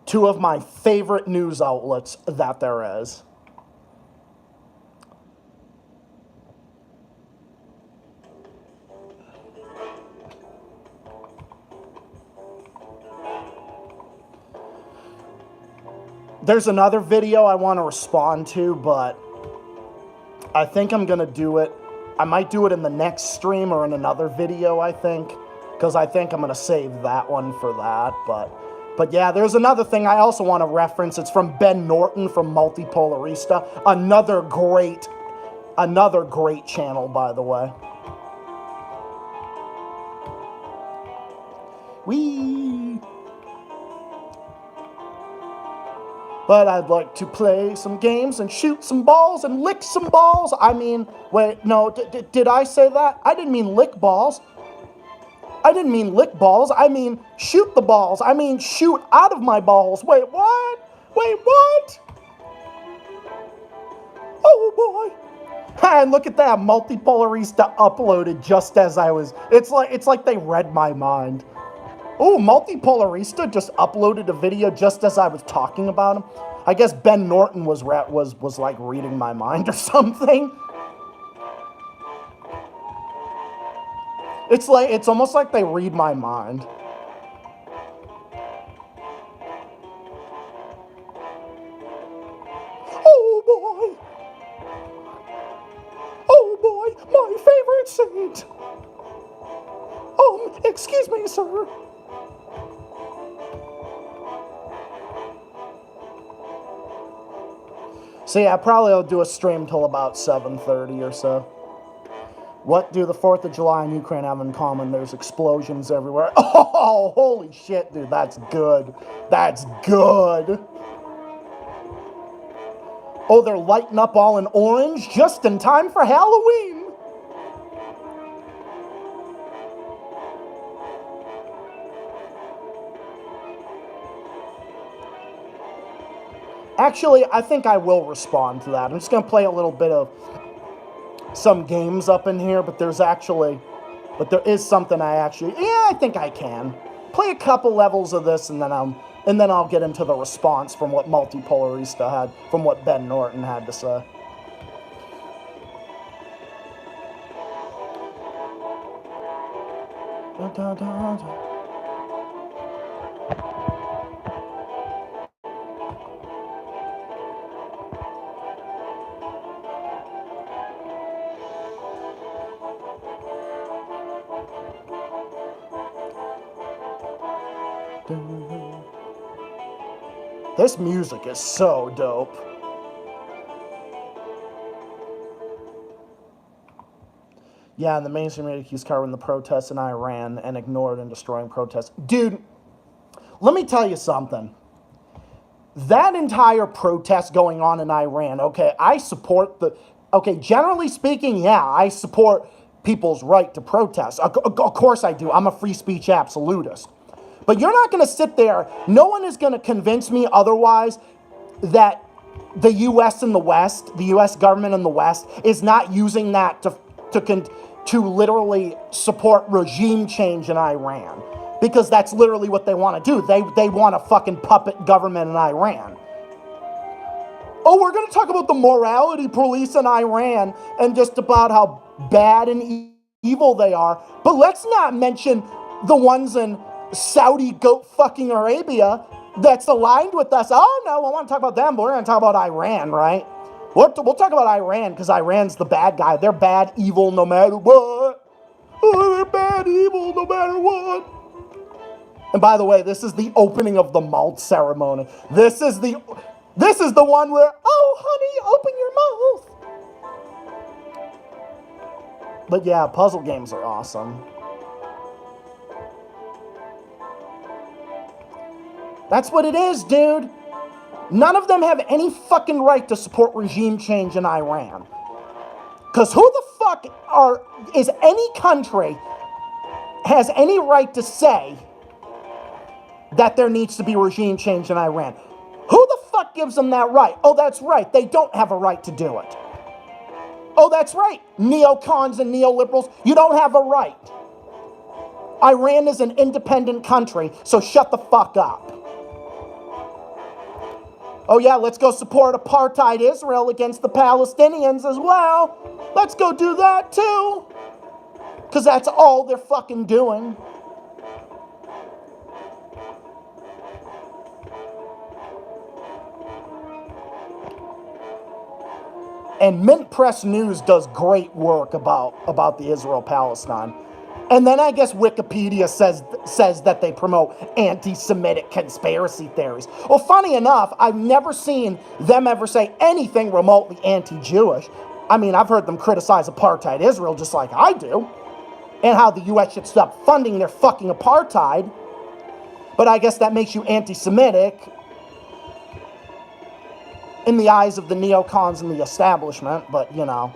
Two of my favorite news outlets that there is. There's another video I want to respond to, but I think I'm going to do it. I might do it in the next stream or in another video, I think, because I think I'm going to save that one for that. But yeah, there's another thing I also want to reference. It's from Ben Norton from Multipolarista. Another great channel, by the way. Whee! But I'd like to play some games and shoot some balls and lick some balls. I mean, wait, no, did I say that? I didn't mean lick balls. I didn't mean lick balls. I mean shoot the balls. I mean shoot out of my balls. Wait, what? Wait, what? Oh boy. And look at that, Multipolarista uploaded just as I was. It's like they read my mind. Oh, Multipolarista just uploaded a video just as I was talking about him. I guess Ben Norton was like reading my mind or something. It's almost like they read my mind. Oh boy. Oh boy, my favorite saint. Excuse me, sir. So yeah, probably I'll do a stream till about 7:30 or so. What do the 4th of July and Ukraine have in common? There's explosions everywhere. Oh, holy shit, dude, that's good. That's good. Oh, they're lighting up all in orange just in time for Halloween. Actually, I think I will respond to that. I'm just going to play a little bit of some games up in here, but there is something I think I can. Play a couple levels of this, and then I'll get into the response from what Multipolarista had, from what Ben Norton had to say. Da, da, da, da. This music is so dope. Yeah, and the mainstream media keeps covering the protests in Iran and ignored and destroying protests. Dude, let me tell you something. That entire protest going on in Iran, okay, I support the... Okay, generally speaking, yeah, I support people's right to protest. Of course I do. I'm a free speech absolutist. But you're not going to sit there, no one is going to convince me otherwise that the U.S. and the West, the U.S. government in the West, is not using that to literally support regime change in Iran. Because that's literally what they want to do. They want a fucking puppet government in Iran. Oh, we're going to talk about the morality police in Iran and just about how bad and evil they are. But let's not mention the ones in Saudi goat fucking Arabia that's aligned with us. Oh, no, I want to talk about them, but we're going to talk about Iran, right? We'll talk about Iran because Iran's the bad guy. They're bad, evil, no matter what. Oh, they're bad, evil, no matter what. And by the way, this is the opening of the malt ceremony. This is the one where, oh, honey, open your mouth. But yeah, puzzle games are awesome. That's what it is, dude. None of them have any fucking right to support regime change in Iran. Because who the fuck is any country has any right to say that there needs to be regime change in Iran? Who the fuck gives them that right? Oh, that's right. They don't have a right to do it. Oh, that's right. Neocons and neoliberals, you don't have a right. Iran is an independent country, so shut the fuck up. Oh yeah, let's go support apartheid Israel against the Palestinians as well. Let's go do that too. Because that's all they're fucking doing. And Mint Press News does great work about the Israel-Palestine. And then I guess Wikipedia says that they promote anti-Semitic conspiracy theories. Well, funny enough, I've never seen them ever say anything remotely anti-Jewish. I mean, I've heard them criticize apartheid Israel just like I do, and how the U.S. should stop funding their fucking apartheid. But I guess that makes you anti-Semitic in the eyes of the neocons and the establishment, but you know.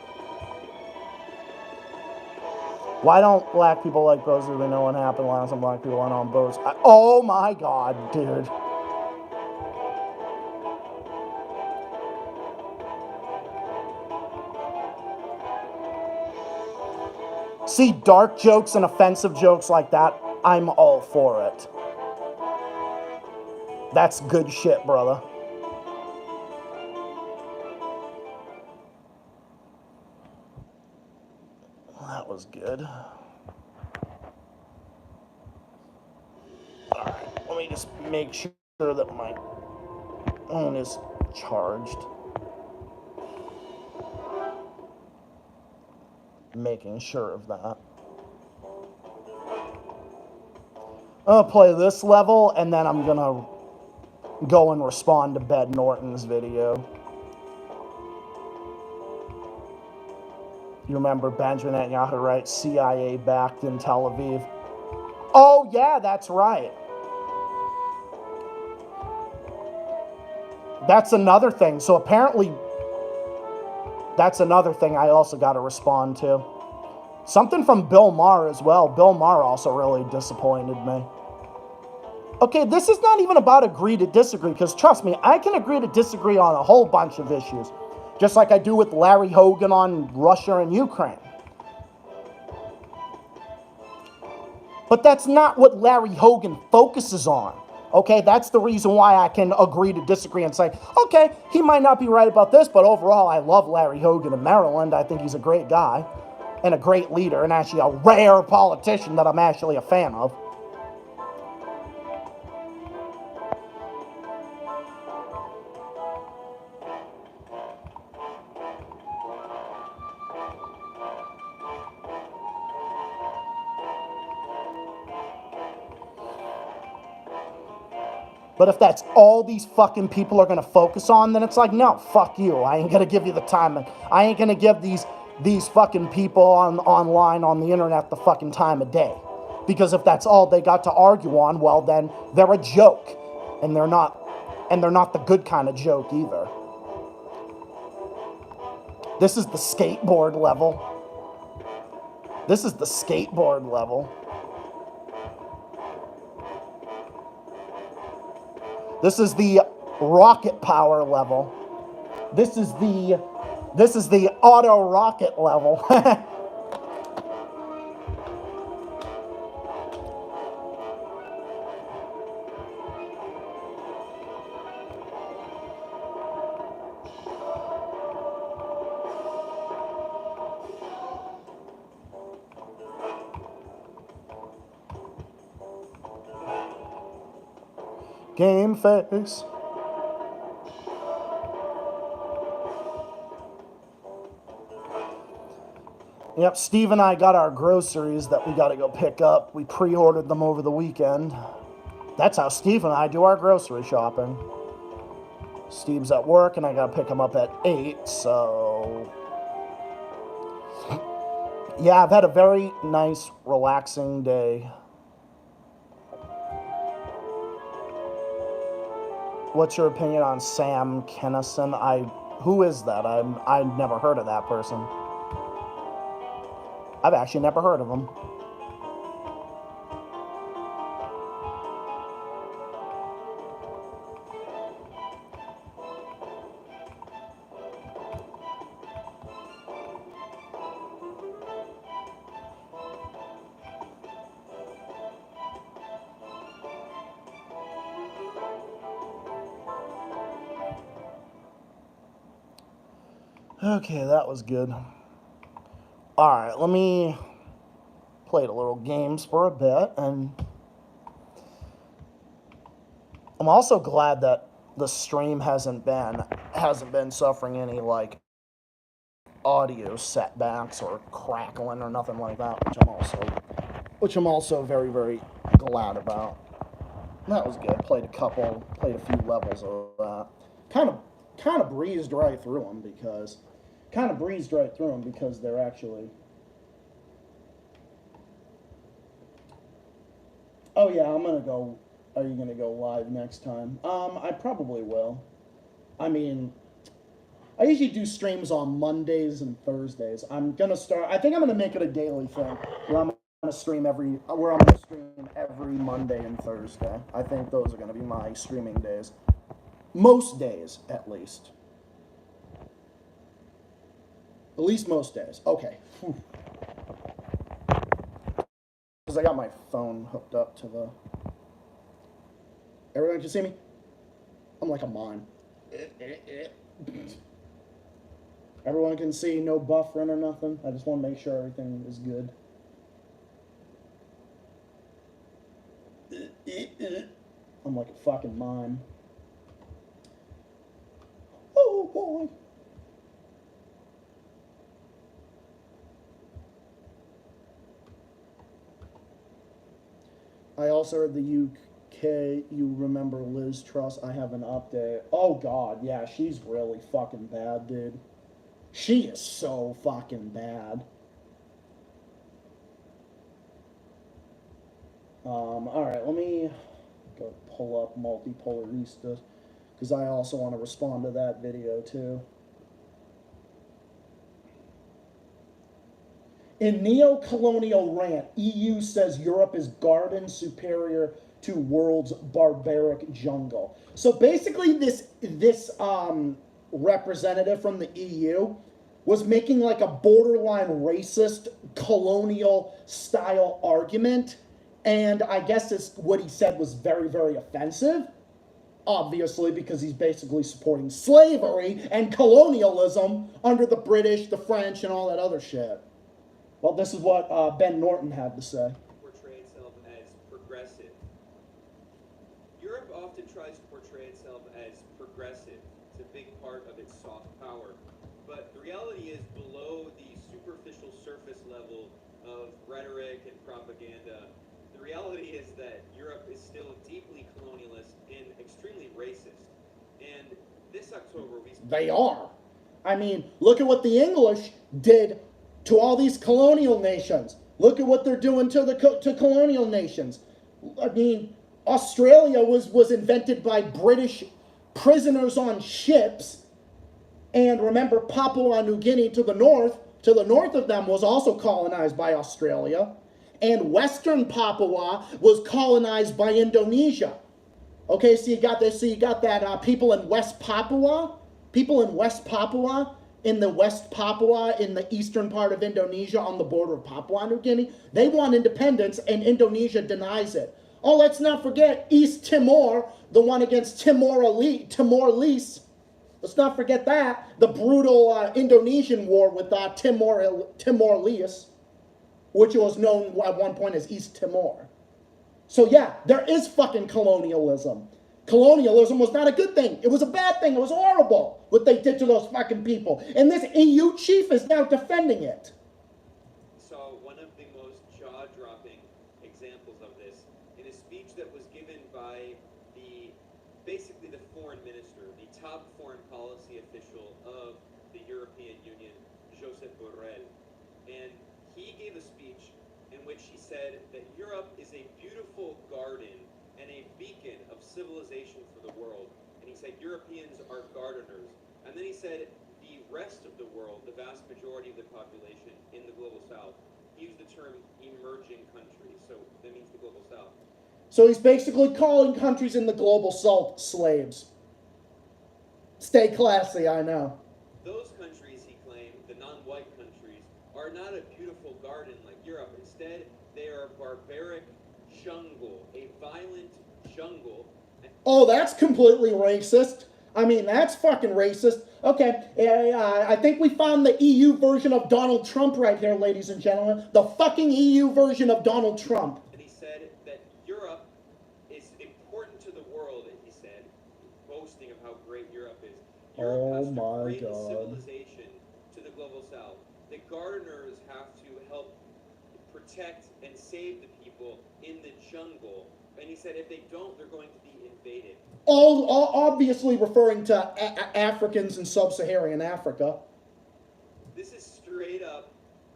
Why don't black people like boats if they know what happened last time black people went on boats? Oh my god, dude. See, dark jokes and offensive jokes like that, I'm all for it. That's good shit, brother. That was good. Alright, let me just make sure that my phone is charged. Making sure of that. I'll play this level and then I'm gonna go and respond to Bed Norton's video. You remember Benjamin Netanyahu, right? CIA backed in Tel Aviv. Oh, yeah, that's right. That's another thing. So apparently, that's another thing I also got to respond to. Something from Bill Maher as well. Bill Maher also really disappointed me. Okay, this is not even about agree to disagree, because trust me, I can agree to disagree on a whole bunch of issues. Just like I do with Larry Hogan on Russia and Ukraine. But that's not what Larry Hogan focuses on. Okay, that's the reason why I can agree to disagree and say, okay, he might not be right about this, but overall I love Larry Hogan in Maryland. I think he's a great guy and a great leader and actually a rare politician that I'm actually a fan of. But if that's all these fucking people are going to focus on, then it's like, no, fuck you. I ain't going to give you the time. And I ain't going to give these fucking people online on the internet the fucking time of day. Because if that's all they got to argue on, well, then they're a joke. And they're not the good kind of joke either. This is the skateboard level. This is the skateboard level. This is the rocket power level. This is the auto rocket level. Game face. Yep, Steve and I got our groceries that we got to go pick up. We pre-ordered them over the weekend. That's how Steve and I do our grocery shopping. Steve's at work and I got to pick him up at 8, so... Yeah, I've had a very nice, relaxing day. What's your opinion on Sam Kinison? Who is that? I've never heard of that person. I've actually never heard of him. Okay, that was good. Alright, let me play the little games for a bit, and I'm also glad that the stream hasn't been suffering any like audio setbacks or crackling or nothing like that, which I'm also very, very glad about. That was good. Played a few levels of that. Kind of breezed right through them because they're actually... Oh yeah, I'm gonna go. Are you gonna go live next time? I probably will. I mean, I usually do streams on Mondays and Thursdays. I'm gonna start. I think I'm gonna make it a daily thing where I'm gonna stream every Monday and Thursday. I think those are gonna be my streaming days. Most days, at least. At least most days. Okay. Because I got my phone hooked up to the... Everyone can see me? I'm like a mime. Everyone can see, no buffering or nothing. I just want to make sure everything is good. I'm like a fucking mime. Oh boy. I also heard the UK, you remember Liz Truss? I have an update. Oh god, yeah, she's really fucking bad, dude. She is so fucking bad. Alright, let me go pull up Multipolarista, because I also want to respond to that video too. In neo-colonial rant, EU says Europe is garden superior to world's barbaric jungle. So basically this representative from the EU was making like a borderline racist colonial style argument, and I guess what he said was very, very offensive, obviously, because he's basically supporting slavery and colonialism under the British, the French, and all that other shit. Well, this is what Ben Norton had to say. Portray itself as progressive. Europe often tries to portray itself as progressive. It's a big part of its soft power. But the reality is below the superficial surface level of rhetoric and propaganda, the reality is that Europe is still deeply colonialist and extremely racist. And this October They are. I mean, look at what the English did to all these colonial nations. Look at what they're doing to colonial nations. I mean, Australia was invented by British prisoners on ships And remember, Papua New Guinea to the north of them was also colonized by Australia. And Western Papua was colonized by Indonesia. Okay, so you got this. So you got that people in West Papua, in the West Papua, in the eastern part of Indonesia, on the border of Papua New Guinea. They want independence, and Indonesia denies it. Oh, let's not forget East Timor, the one against Timor-Leste. Let's not forget that, the brutal Indonesian war with Timor-Leste, which was known at one point as East Timor. So yeah, there is fucking colonialism. Colonialism was not a good thing. It was a bad thing. It was horrible what they did to those fucking people. And this EU chief is now defending it. Saw one of the most jaw-dropping examples of this in a speech that was given by basically the foreign minister, the top foreign policy official of the European Union, Josep Borrell. And he gave a speech in which he said that Europe is a beautiful garden and a beacon of civilization for the world. And he said Europeans are gardeners. And then he said the rest of the world, the vast majority of the population in the global south, he used the term emerging countries. So that means the global south. So he's basically calling countries in the global south slaves. Stay classy, I know. Those countries, he claimed, the non-white countries, are not a beautiful garden like Europe. Instead, they are a barbaric jungle, a violent jungle. Oh, that's completely racist. I mean, that's fucking racist. Okay, I think we found the EU version of Donald Trump right here, ladies and gentlemen. The fucking EU version of Donald Trump. And he said that Europe is important to the world, and he said, boasting of how great Europe is. Europe has to bring civilization to the global south. The gardeners have to help protect and save the people in the jungle. And he said if they don't, they're going to be invaded. All obviously referring to Africans in sub-Saharan Africa. This is straight up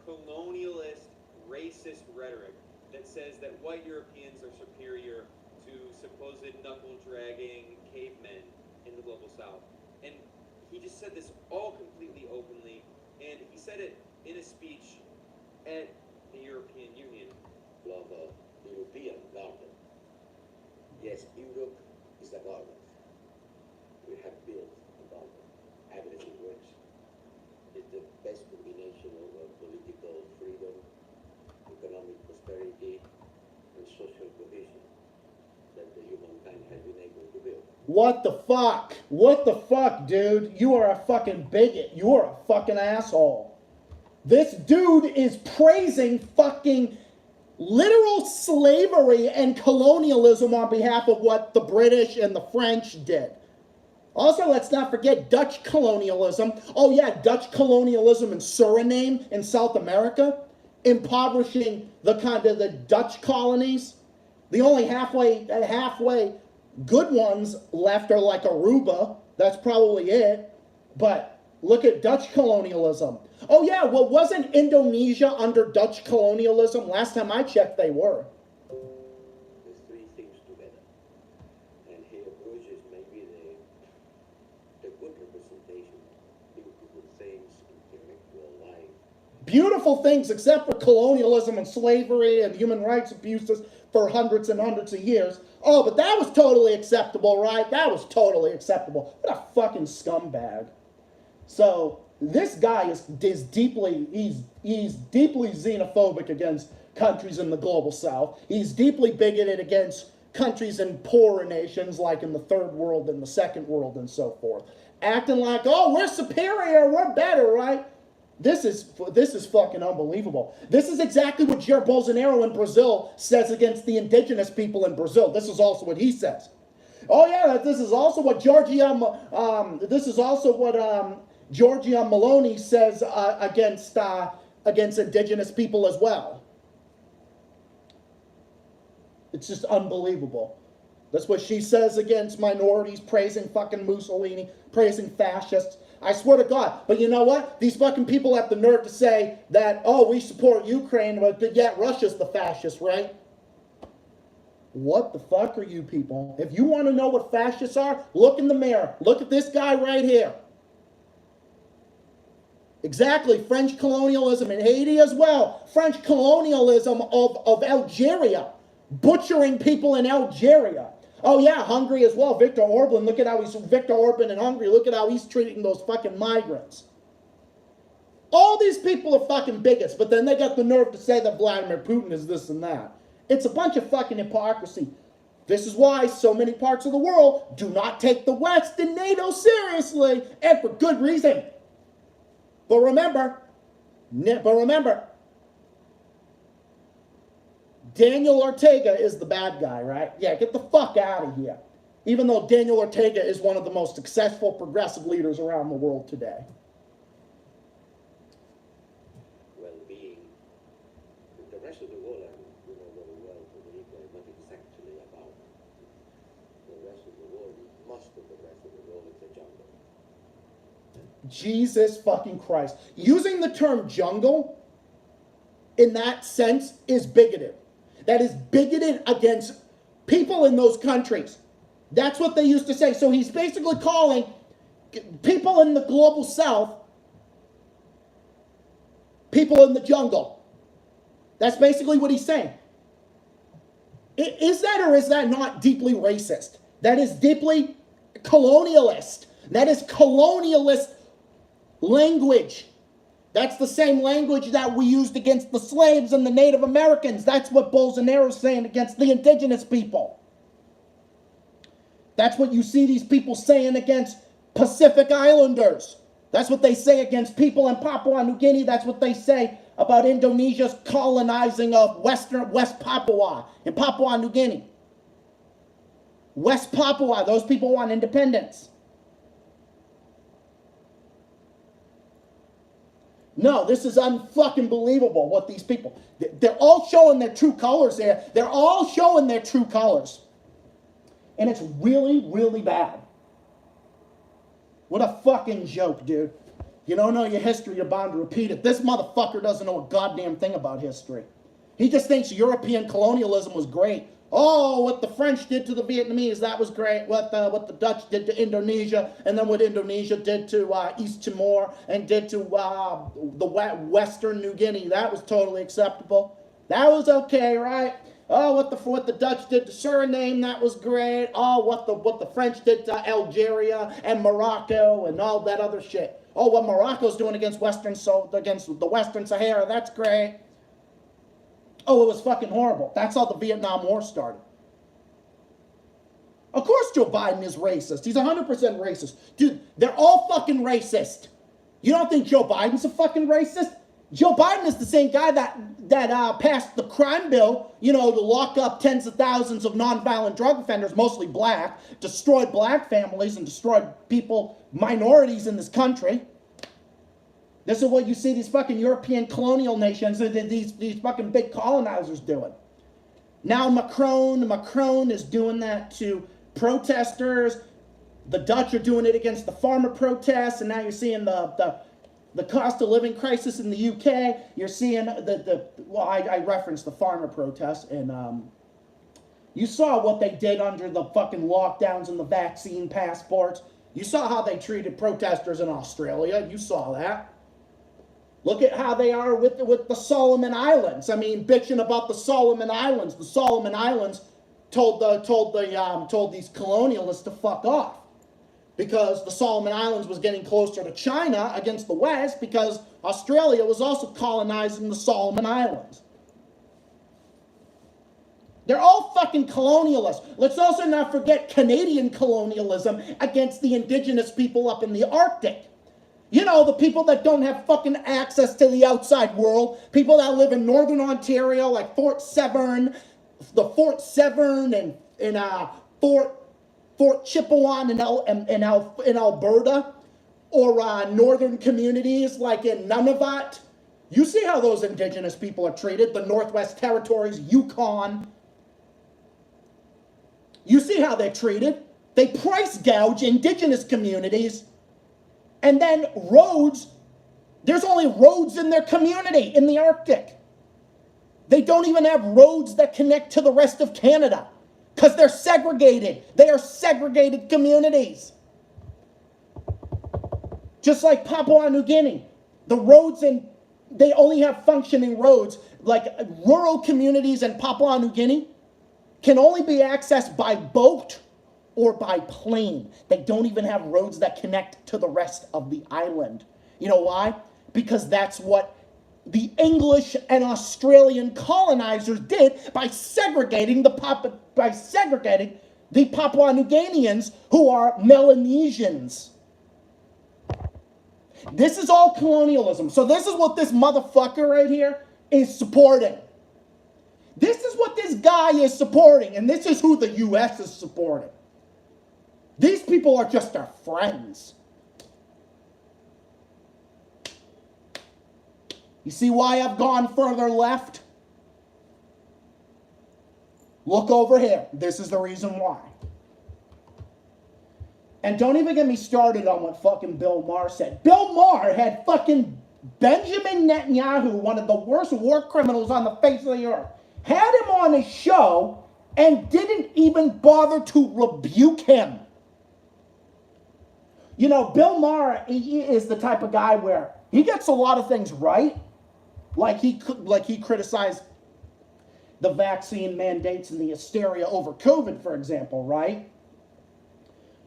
colonialist, racist rhetoric that says that white Europeans are superior to supposed knuckle-dragging cavemen in the global south. And he just said this all completely openly, and he said it in a speech at the European Union. Of a European garden. Yes, Europe is a garden. We have built a garden. Everything works. It's the best combination of political freedom, economic prosperity, and social cohesion that the humankind has been able to build. What the fuck? What the fuck, dude? You are a fucking bigot. You are a fucking asshole. This dude is praising fucking literal slavery and colonialism on behalf of what the British and the French did. Also, let's not forget Dutch colonialism. Oh yeah, Dutch colonialism in Suriname in South America, impoverishing the Dutch colonies. The only halfway good ones left are like Aruba. That's probably it. But look at Dutch colonialism. Oh yeah, well, wasn't Indonesia under Dutch colonialism? Last time I checked, they were. These three things together. And he approaches maybe the good representation, beautiful things, intellectual life. Beautiful things, except for colonialism and slavery and human rights abuses for hundreds and hundreds of years. Oh, but that was totally acceptable, right? That was totally acceptable. What a fucking scumbag. So this guy is deeply xenophobic against countries in the global south. He's deeply bigoted against countries in poorer nations like in the third world and the second world and so forth. Acting like, oh, we're superior, we're better, right? This is fucking unbelievable. This is exactly what Jair Bolsonaro in Brazil says against the indigenous people in Brazil. This is also what he says. Oh yeah, this is also what Giorgia Meloni says against indigenous people as well. It's just unbelievable. That's what she says against minorities, praising fucking Mussolini, praising fascists. I swear to God. But you know what? These fucking people have the nerve to say that, oh, we support Ukraine, but yet Russia's the fascist, right? What the fuck are you people? If you want to know what fascists are, look in the mirror. Look at this guy right here. Exactly. French colonialism in Haiti as well. French colonialism of Algeria. Butchering people in Algeria. Oh yeah, Hungary as well. Viktor Orban, look at how Viktor Orban in Hungary, look at how he's treating those fucking migrants. All these people are fucking bigots, but then they got the nerve to say that Vladimir Putin is this and that. It's a bunch of fucking hypocrisy. This is why so many parts of the world do not take the West and NATO seriously, and for good reason. But remember, Daniel Ortega is the bad guy, right? Yeah, get the fuck out of here. Even though Daniel Ortega is one of the most successful progressive leaders around the world today. Well-being. The rest of the world, you know very well, Federico, what it's actually about. The rest of the world, most of the rest of the world is a jungle. Jesus fucking Christ. Using the term jungle in that sense is bigoted. That is bigoted against people in those countries. That's what they used to say. So he's basically calling people in the global south people in the jungle. That's basically what he's saying. Is that or is that not deeply racist? That is deeply colonialist. That is colonialist language. That's the same language that we used against the slaves and the Native Americans. That's what Bolsonaro's saying against the indigenous people. That's what you see these people saying against Pacific Islanders. That's what they say against people in Papua New Guinea. That's what they say about Indonesia's colonizing of West Papua in Papua New Guinea. West Papua, those people want independence. No, this is unfucking believable what these people, they're all showing their true colors there. They're all showing their true colors. And it's really, really bad. What a fucking joke, dude. You don't know your history, you're bound to repeat it. This motherfucker doesn't know a goddamn thing about history. He just thinks European colonialism was great. Oh, what the French did to the Vietnamese, that was great. What the Dutch did to Indonesia, and then what Indonesia did to East Timor, and did to the Western New Guinea, that was totally acceptable. That was okay, right? Oh, what the Dutch did to Suriname, that was great. Oh, what the French did to Algeria and Morocco and all that other shit. Oh, what Morocco's doing against the Western Sahara, that's great. Oh, it was fucking horrible. That's how the Vietnam War started. Of course Joe Biden is racist. He's 100% racist. Dude, they're all fucking racist. You don't think Joe Biden's a fucking racist? Joe Biden is the same guy that passed the crime bill, to lock up tens of thousands of nonviolent drug offenders, mostly black, destroyed black families and destroyed minorities in this country. This is what you see these fucking European colonial nations, these fucking big colonizers doing. Now Macron is doing that to protesters. The Dutch are doing it against the farmer protests, and now you're seeing the cost of living crisis in the UK. You're seeing I referenced the farmer protests, and you saw what they did under the fucking lockdowns and the vaccine passports. You saw how they treated protesters in Australia. You saw that. Look at how they are with the Solomon Islands. I mean, bitching about the Solomon Islands. The Solomon Islands told these colonialists to fuck off because the Solomon Islands was getting closer to China against the West because Australia was also colonizing the Solomon Islands. They're all fucking colonialists. Let's also not forget Canadian colonialism against the indigenous people up in the Arctic. The people that don't have fucking access to the outside world, people that live in northern Ontario, like Fort Severn and Fort Chipewyan in Alberta, or northern communities like in Nunavut. You see how those indigenous people are treated, the Northwest Territories, Yukon. You see how they're treated. They price gouge indigenous communities. And then roads, there's only roads in their community in the Arctic. They don't even have roads that connect to the rest of Canada because they're segregated. They are segregated communities. Just like Papua New Guinea. The roads they only have functioning roads, like rural communities in Papua New Guinea can only be accessed by boat or by plane. They don't even have roads that connect to the rest of the island. You know why? Because that's what the English and Australian colonizers did by segregating the Papua New Guineans who are Melanesians. This is all colonialism. So this is what this motherfucker right here is supporting. This is what this guy is supporting, and this is who the U.S. is supporting. These people are just our friends. You see why I've gone further left? Look over here. This is the reason why. And don't even get me started on what fucking Bill Maher said. Bill Maher had fucking Benjamin Netanyahu, one of the worst war criminals on the face of the earth, had him on his show and didn't even bother to rebuke him. You know, Bill Maher, he is the type of guy where he gets a lot of things right. Like he criticized the vaccine mandates and the hysteria over COVID, for example, right?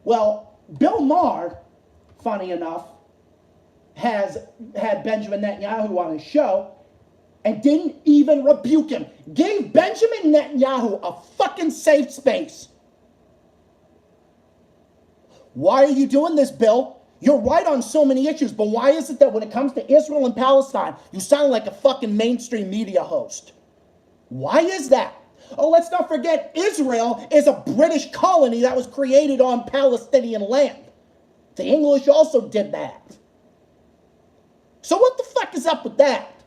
Well, Bill Maher, funny enough, has had Benjamin Netanyahu on his show and didn't even rebuke him. Gave Benjamin Netanyahu a fucking safe space. Why are you doing this, Bill? You're right on so many issues, but why is it that when it comes to Israel and Palestine, you sound like a fucking mainstream media host? Why is that? Oh, let's not forget, Israel is a British colony that was created on Palestinian land. The English also did that. So what the fuck is up with that?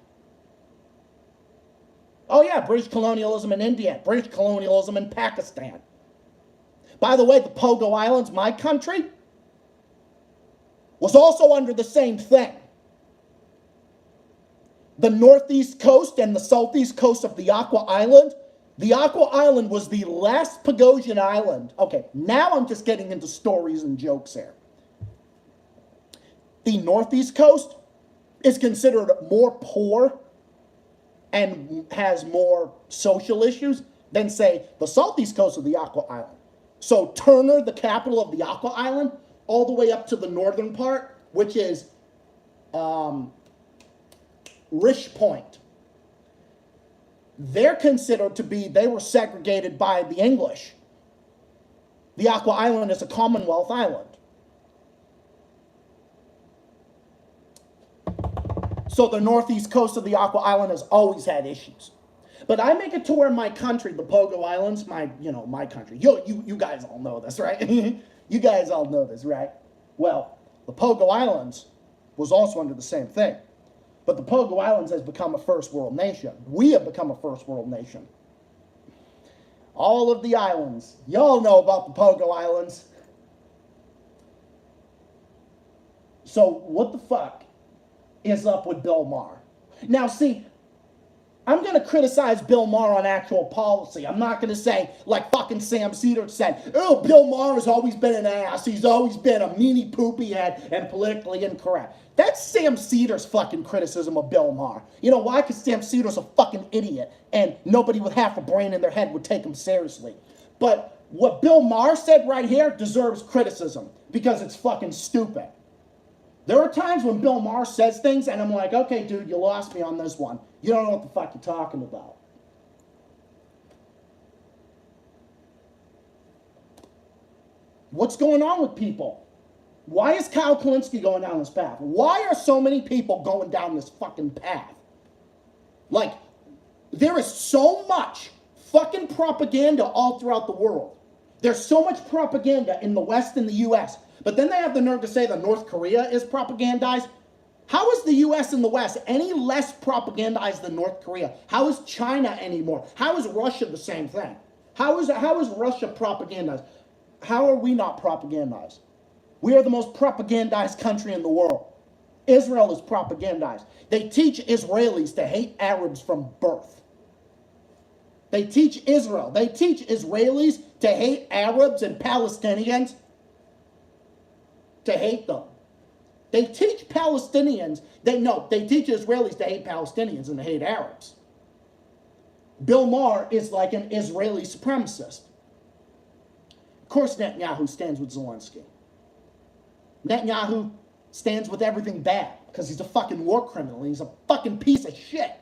Oh yeah, British colonialism in India, British colonialism in Pakistan. By the way, the Pogo Islands, my country, was also under the same thing. The northeast coast and the southeast coast of the Aqua Island. The Aqua Island was the last Pagosian island. Okay, now I'm just getting into stories and jokes here. The northeast coast is considered more poor and has more social issues than, say, the southeast coast of the Aqua Island. So Turner, the capital of the Aqua Island, all the way up to the northern part, which is Rish Point. They're considered to be, they were segregated by the English. The Aqua Island is a Commonwealth island. So the northeast coast of the Aqua Island has always had issues. But I make it to where my country, the Pogo Islands, my country. You guys all know this, right? You guys all know this, right? Well, the Pogo Islands was also under the same thing. But the Pogo Islands has become a first world nation. We have become a first world nation. All of the islands. Y'all know about the Pogo Islands. So what the fuck is up with Bill Maher? Now see, I'm going to criticize Bill Maher on actual policy. I'm not going to say, like fucking Sam Cedar said, oh, Bill Maher has always been an ass. He's always been a meanie poopy head and politically incorrect. That's Sam Cedar's fucking criticism of Bill Maher. You know why? Because Sam Cedar's a fucking idiot, and nobody with half a brain in their head would take him seriously. But what Bill Maher said right here deserves criticism, because it's fucking stupid. There are times when Bill Maher says things, and I'm like, okay, dude, you lost me on this one. You don't know what the fuck you're talking about. What's going on with people? Why is Kyle Kalinske going down this path? Why are so many people going down this fucking path? Like, there is so much fucking propaganda all throughout the world. There's so much propaganda in the West and the U.S., but then they have the nerve to say that North Korea is propagandized. How is the U.S. and the West any less propagandized than North Korea? How is China anymore? How is Russia the same thing? How is Russia propagandized? How are we not propagandized? We are the most propagandized country in the world. Israel is propagandized. They teach Israelis to hate Arabs from birth. They teach Israelis to hate Arabs and Palestinians, to hate them. They teach Palestinians, they teach Israelis to hate Palestinians and to hate Arabs. Bill Maher is like an Israeli supremacist. Of course Netanyahu stands with Zelensky. Netanyahu stands with everything bad because he's a fucking war criminal. He's a fucking piece of shit.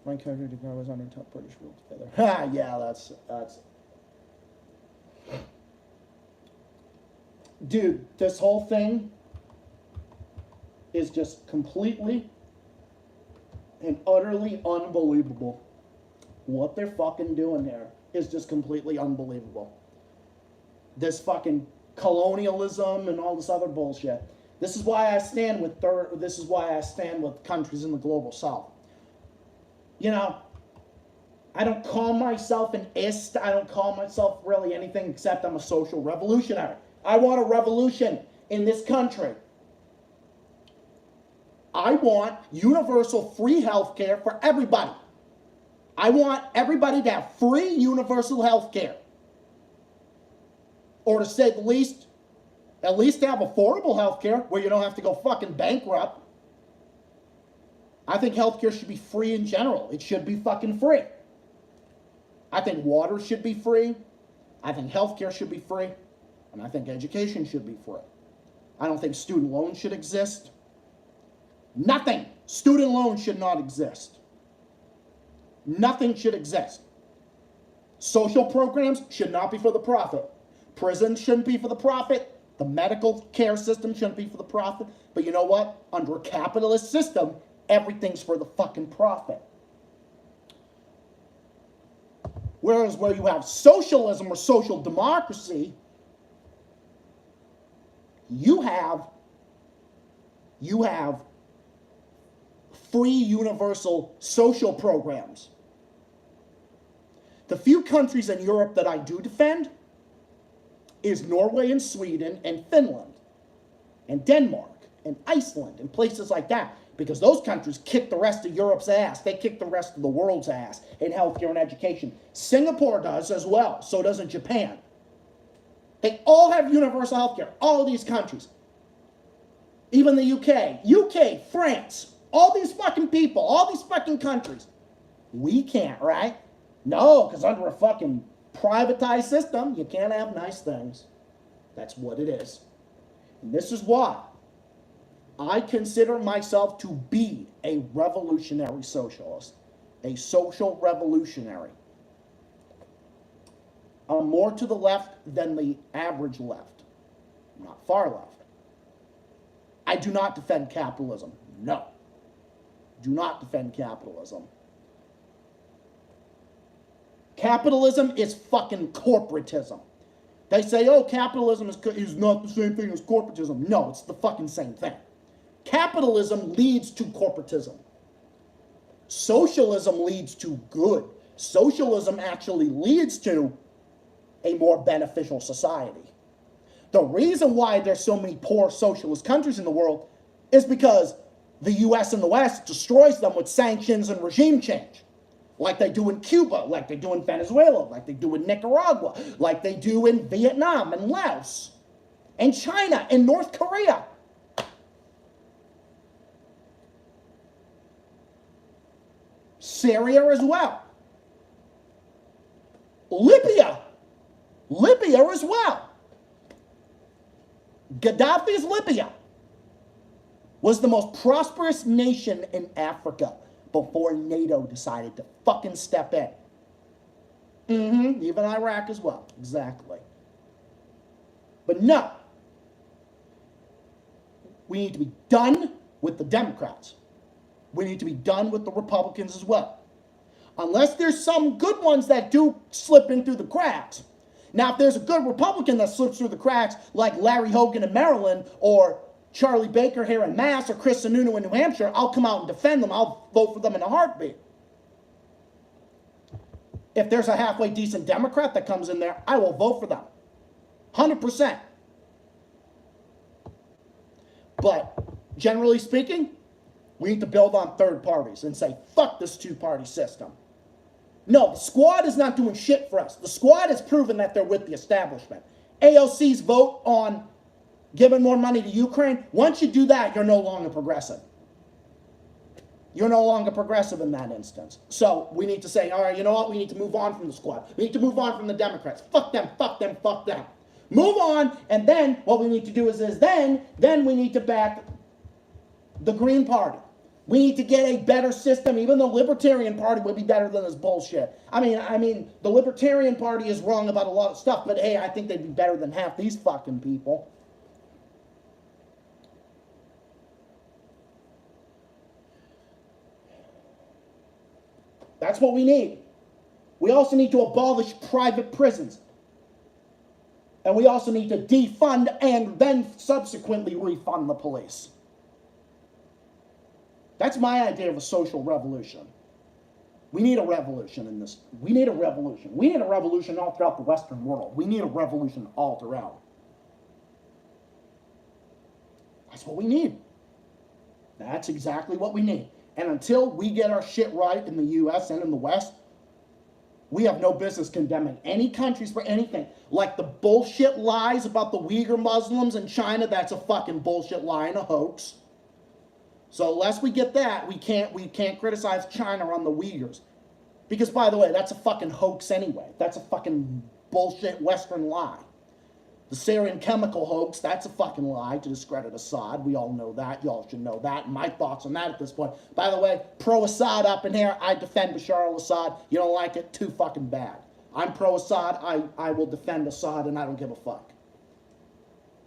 My country was under top British rule together. Ha, yeah, that's. Dude, this whole thing is just completely and utterly unbelievable. What they're fucking doing there is just completely unbelievable. This fucking colonialism and all this other bullshit. This is why I stand with countries in the global south. You know, I don't call myself an ist. I don't call myself really anything except I'm a social revolutionary. I want a revolution in this country. I want universal free health care for everybody. I want everybody to have free universal health care. Or to say the least, at least to have affordable health care where you don't have to go fucking bankrupt. I think healthcare should be free in general. It should be fucking free. I think water should be free. I think healthcare should be free. And I think education should be free. I don't think student loans should exist. Nothing. Student loans should not exist. Nothing should exist. Social programs should not be for the profit. Prisons shouldn't be for the profit. The medical care system shouldn't be for the profit. But you know what? Under a capitalist system, everything's for the fucking profit. Whereas where you have socialism or social democracy, you have free universal social programs. The few countries in Europe that I do defend is Norway and Sweden and Finland and Denmark and Iceland and places like that. Because those countries kick the rest of Europe's ass. They kick the rest of the world's ass in healthcare and education. Singapore does as well. So doesn't Japan. They all have universal healthcare. All of these countries. Even the UK, France, all these fucking people, all these fucking countries. We can't, right? No, because under a fucking privatized system, you can't have nice things. That's what it is. And this is why I consider myself to be a revolutionary socialist, a social revolutionary. I'm more to the left than the average left, not far left. I do not defend capitalism. No. Do not defend capitalism. Capitalism is fucking corporatism. They say, oh, capitalism is not the same thing as corporatism. No, it's the fucking same thing. Capitalism leads to corporatism. Socialism leads to good. Socialism actually leads to a more beneficial society. The reason why there's so many poor socialist countries in the world is because the US and the West destroys them with sanctions and regime change. Like they do in Cuba, like they do in Venezuela, like they do in Nicaragua, like they do in Vietnam and Laos, and China and North Korea. Syria as well. Libya as well. Gaddafi's Libya was the most prosperous nation in Africa before NATO decided to fucking step in. Even Iraq as well. Exactly. But no. We need to be done with the Democrats. We need to be done with the Republicans as well. Unless there's some good ones that do slip in through the cracks. Now, if there's a good Republican that slips through the cracks, like Larry Hogan in Maryland, or Charlie Baker here in Mass, or Chris Sununu in New Hampshire, I'll come out and defend them. I'll vote for them in a heartbeat. If there's a halfway decent Democrat that comes in there, I will vote for them. 100%. But generally speaking, we need to build on third parties and say, fuck this two-party system. No, the squad is not doing shit for us. The squad has proven that they're with the establishment. AOC's vote on giving more money to Ukraine. Once you do that, you're no longer progressive. You're no longer progressive in that instance. So we need to say, all right, you know what? We need to move on from the squad. We need to move on from the Democrats. Fuck them, fuck them, fuck them. Move on, and then what we need to do is then we need to back the Green Party. We need to get a better system. Even the Libertarian Party would be better than this bullshit. I mean, the Libertarian Party is wrong about a lot of stuff, but hey, I think they'd be better than half these fucking people. That's what we need. We also need to abolish private prisons. And we also need to defund and then subsequently refund the police. That's my idea of a social revolution. We need a revolution in this. We need a revolution. We need a revolution all throughout the Western world. We need a revolution all throughout. That's what we need. That's exactly what we need. And until we get our shit right in the U.S. and in the West, we have no business condemning any countries for anything. Like the bullshit lies about the Uyghur Muslims in China, that's a fucking bullshit lie and a hoax. So unless we get that, we can't criticize China on the Uyghurs. Because, by the way, that's a fucking hoax anyway. That's a fucking bullshit Western lie. The Syrian chemical hoax, that's a fucking lie to discredit Assad. We all know that. Y'all should know that. My thoughts on that at this point. By the way, pro-Assad up in here. I defend Bashar al-Assad. You don't like it? Too fucking bad. I'm pro-Assad. I will defend Assad, and I don't give a fuck.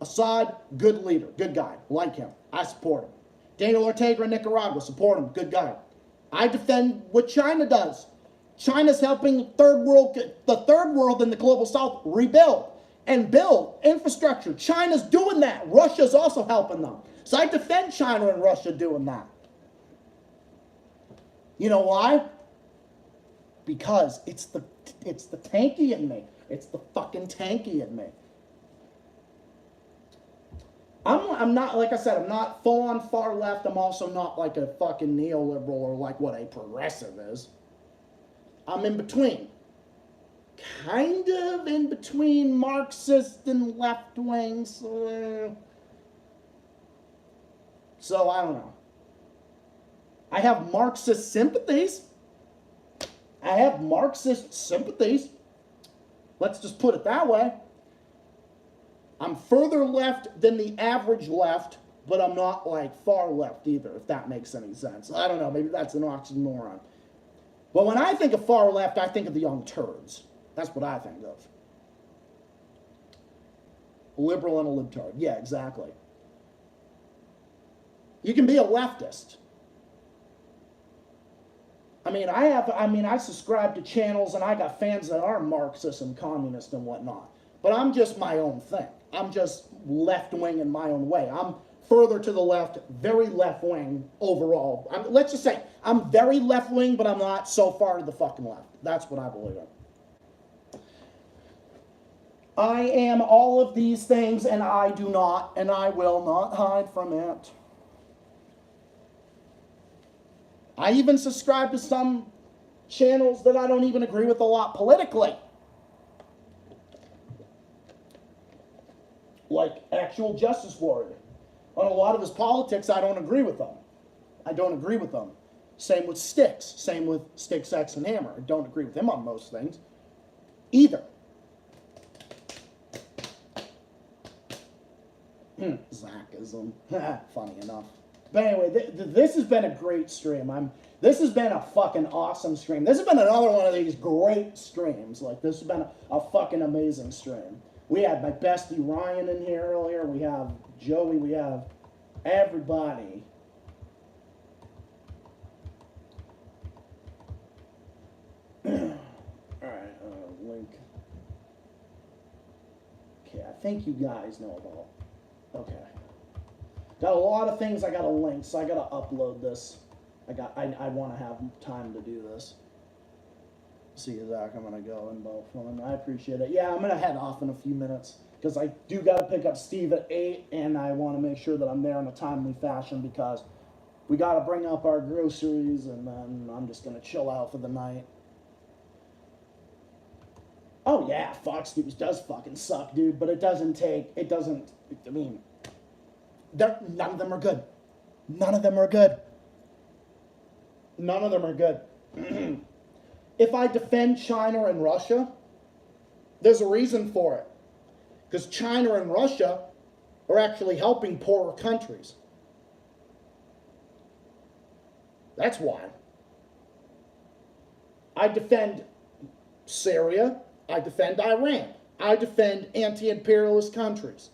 Assad, good leader. Good guy. Like him. I support him. Daniel Ortega in Nicaragua. Support him. Good guy. I defend what China does. China's helping the third world in the global south rebuild and build infrastructure. China's doing that. Russia's also helping them. So I defend China and Russia doing that. You know why? Because it's the tanky in me. It's the fucking tanky in me. I'm not, like I said, I'm not full on far left. I'm also not like a fucking neoliberal or like what a progressive is. I'm in between. Kind of in between Marxist and left wings. So I don't know. I have Marxist sympathies. Let's just put it that way. I'm further left than the average left, but I'm not like far left either, if that makes any sense. I don't know, maybe that's an oxymoron. But when I think of far left, I think of the young turds. That's what I think of. A liberal and a libtard. Yeah, exactly. You can be a leftist. I subscribe to channels and I got fans that are Marxist and communist and whatnot. But I'm just my own thing. I'm just left-wing in my own way. I'm further to the left, very left-wing overall. Let's just say I'm very left-wing, but I'm not so far to the fucking left. That's what I believe in. I am all of these things, and I do not, and I will not hide from it. I even subscribe to some channels that I don't even agree with a lot politically. Like Actual Justice Warrior. On a lot of his politics, I don't agree with them. Same with Styx. Same with Styx, X, and Hammer. I don't agree with him on most things. Either. Zackism. Funny enough. But anyway, this has been a great stream. This has been a fucking awesome stream. This has been another one of these great streams. Like, this has been a fucking amazing stream. We had my bestie Ryan in here earlier. We have Joey. We have everybody. Alright, link. Okay, I think you guys know about. Okay. Got a lot of things I gotta link, so I gotta upload this. I want to have time to do this. See you, Zach. I'm gonna go and both of them. I appreciate it. Yeah, I'm gonna head off in a few minutes because I do gotta pick up Steve at 8, and I want to make sure that I'm there in a timely fashion because we gotta bring up our groceries, and then I'm just gonna chill out for the night. Oh yeah, Fox News does fucking suck, dude. But it doesn't. I mean, None of them are good. None of them are good. None of them are good. If I defend China and Russia, there's a reason for it. Because China and Russia are actually helping poorer countries. That's why. I defend Syria. I defend Iran. I defend anti-imperialist countries.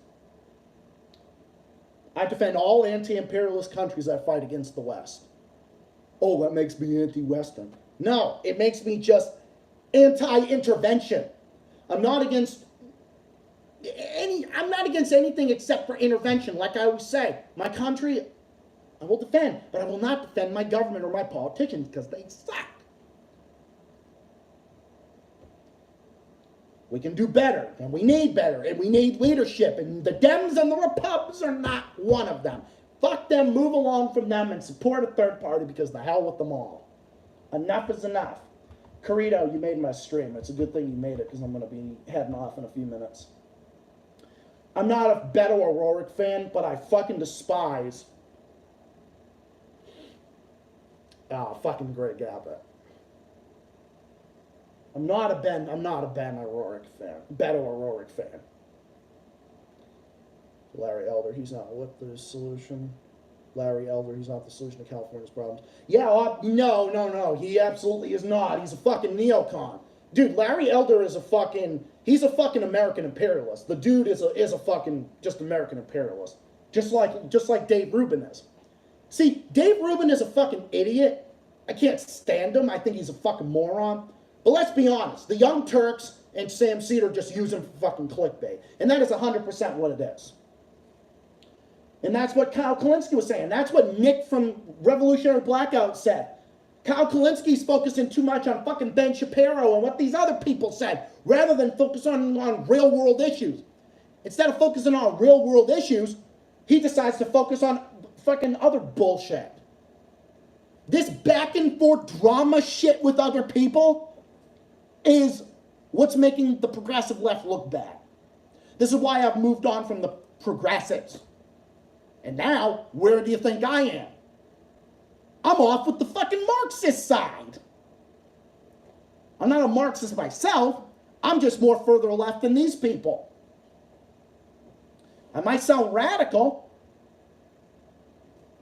I defend all anti-imperialist countries that fight against the West. Oh, that makes me anti-Western. No, it makes me just anti-intervention. I'm not against anything except for intervention. Like I always say, my country, I will defend, but I will not defend my government or my politicians because they suck. We can do better, and we need better, and we need leadership, and the Dems and the Repubs are not one of them. Fuck them, move along from them, and support a third party because the hell with them all. Enough is enough. Carito, you made my stream. It's a good thing you made it because I'm going to be heading off in a few minutes. I'm not a Beto O'Rourke fan, but I fucking despise fucking Greg Abbott. I'm not a Ben O'Rourke fan. Beto O'Rourke fan. Larry Elder, he's not with the solution. Larry Elder, he's not the solution to California's problems. Yeah, no, he absolutely is not. He's a fucking neocon. Dude, Larry Elder is he's a fucking American imperialist. The dude is a fucking just American imperialist. Just like Dave Rubin is. See, Dave Rubin is a fucking idiot. I can't stand him. I think he's a fucking moron. But let's be honest. The Young Turks and Sam Cedar just use him for fucking clickbait. And that is 100% what it is. And that's what Kyle Kalinske was saying. That's what Nick from Revolutionary Blackout said. Kyle Kalinski's focusing too much on fucking Ben Shapiro and what these other people said, rather than focus on real world issues. Instead of focusing on real world issues, he decides to focus on fucking other bullshit. This back and forth drama shit with other people is what's making the progressive left look bad. This is why I've moved on from the progressives. And now, where do you think I am? I'm off with the fucking Marxist side. I'm not a Marxist myself. I'm just more further left than these people. I might sound radical.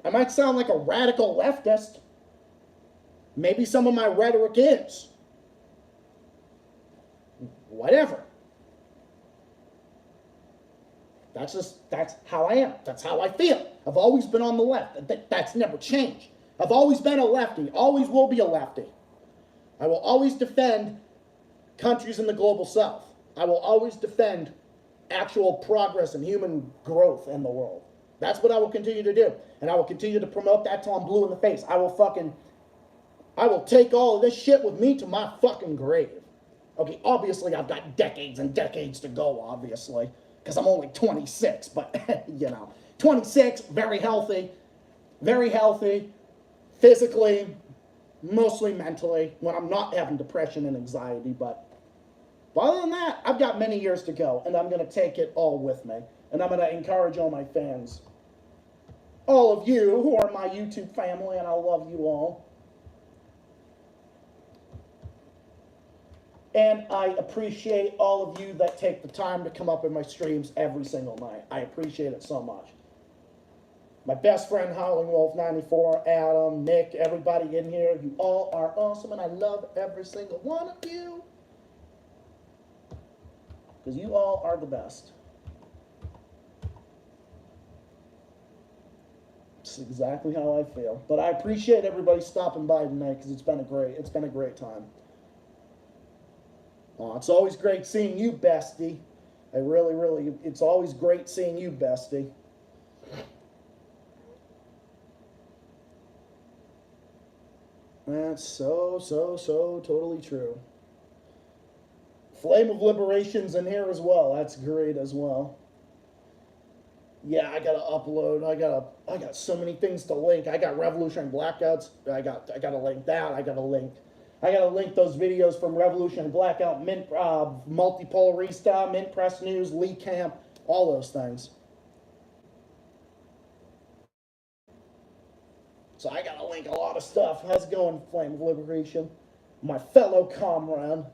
I might sound like a radical leftist. Maybe some of my rhetoric is. Whatever. That's how I am. That's how I feel. I've always been on the left. That's never changed. I've always been a lefty. Always will be a lefty. I will always defend countries in the global south. I will always defend actual progress and human growth in the world. That's what I will continue to do. And I will continue to promote that till I'm blue in the face. I will take all of this shit with me to my fucking grave. Okay, obviously I've got decades and decades to go, obviously. Because I'm only 26, but, 26, very healthy, physically, mostly mentally, when I'm not having depression and anxiety, but other than that, I've got many years to go, and I'm going to take it all with me, and I'm going to encourage all my fans, all of you who are my YouTube family, and I love you all. And I appreciate all of you that take the time to come up in my streams every single night. I appreciate it so much. My best friend, Howling Wolf 94, Adam, Nick, everybody in here, you all are awesome, and I love every single one of you. Because you all are the best. It's exactly how I feel. But I appreciate everybody stopping by tonight because it's been a great time. It's always great seeing you, bestie. It's always great seeing you, bestie. That's so totally true. Flame of Liberation's in here as well. That's great as well. Yeah, I gotta upload. I got so many things to link. I got Revolutionary Blackouts. I gotta link that. I gotta link those videos from Revolutionary Blackout, Multipolarista, Mint Press News, Lee Camp, all those things. So I gotta link a lot of stuff. How's it going, Flame of Liberation? My fellow comrade.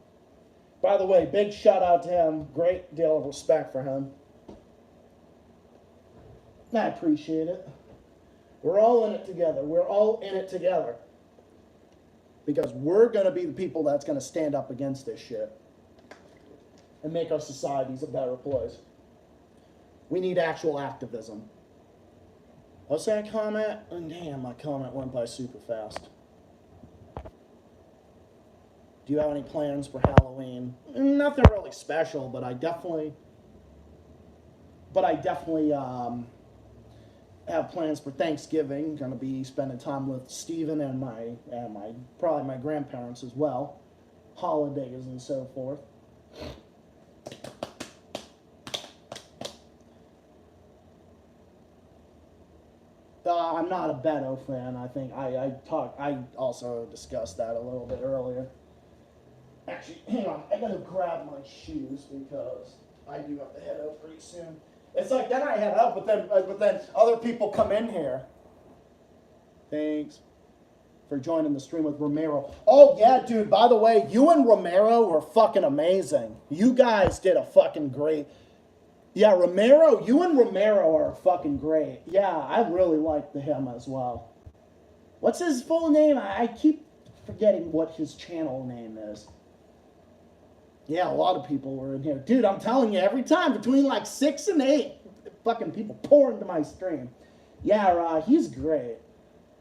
By the way, big shout out to him. Great deal of respect for him. I appreciate it. We're all in it together. We're all in it together. Because we're going to be the people that's going to stand up against this shit. And make our societies a better place. We need actual activism. What's that comment? Oh, damn, my comment went by super fast. Do you have any plans for Halloween? Nothing really special, but I definitely have plans for Thanksgiving. Gonna be spending time with Steven and probably my grandparents as well. Holidays and so forth. I'm not a Beto fan. I think I also discussed that a little bit earlier. Actually, hang on. I gotta grab my shoes because I do have to head out pretty soon. It's like then I head out, but then other people come in here. Thanks for joining the stream with Romero. Oh yeah, dude. By the way, you and Romero were fucking amazing. You guys did a fucking great. Yeah, Romero. You and Romero are fucking great. Yeah, I really liked him as well. What's his full name? I keep forgetting what his channel name is. Yeah, a lot of people were in here. Dude, I'm telling you, every time, between like 6 and 8, fucking people pour into my stream. Yeah, he's great.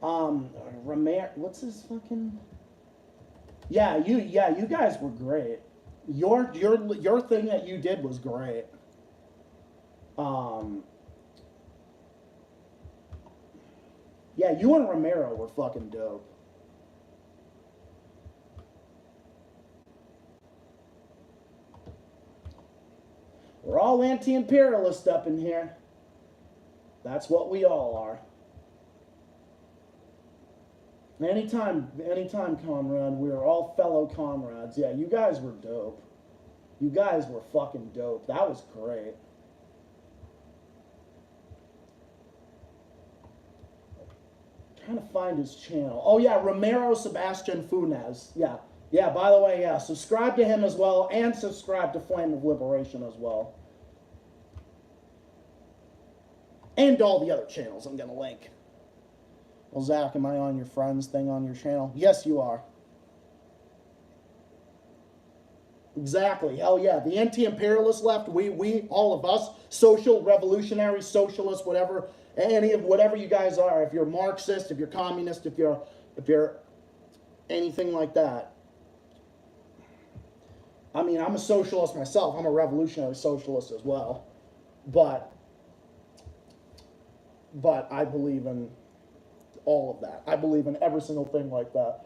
Romero, what's his fucking... Yeah, you guys were great. Your thing that you did was great. Yeah, you and Romero were fucking dope. We're all anti-imperialist up in here. That's what we all are. Anytime, comrade. We're all fellow comrades. Yeah, you guys were dope. You guys were fucking dope. That was great. Trying to find his channel. Oh yeah, Romero Sebastian Funes. Yeah, by the way, yeah, subscribe to him as well, and subscribe to Flame of Liberation as well. And all the other channels I'm going to link. Well, Zach, am I on your friends thing on your channel? Yes, you are. Exactly. Hell yeah. The anti-imperialist left, we, all of us, social, revolutionary, socialist, whatever, whatever you guys are, if you're Marxist, if you're communist, if you're anything like that. I mean, I'm a socialist myself. I'm a revolutionary socialist as well. But I believe in all of that. I believe in every single thing like that.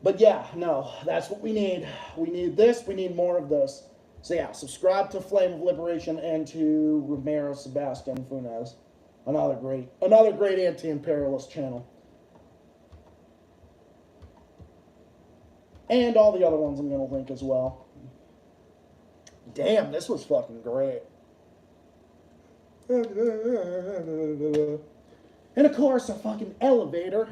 But yeah, no, that's what we need. We need this. We need more of this. So yeah, subscribe to Flame of Liberation and to Romero Sebastian Funes. Another great anti-imperialist channel. And all the other ones I'm going to link as well. Damn, this was fucking great. And of course, a fucking elevator.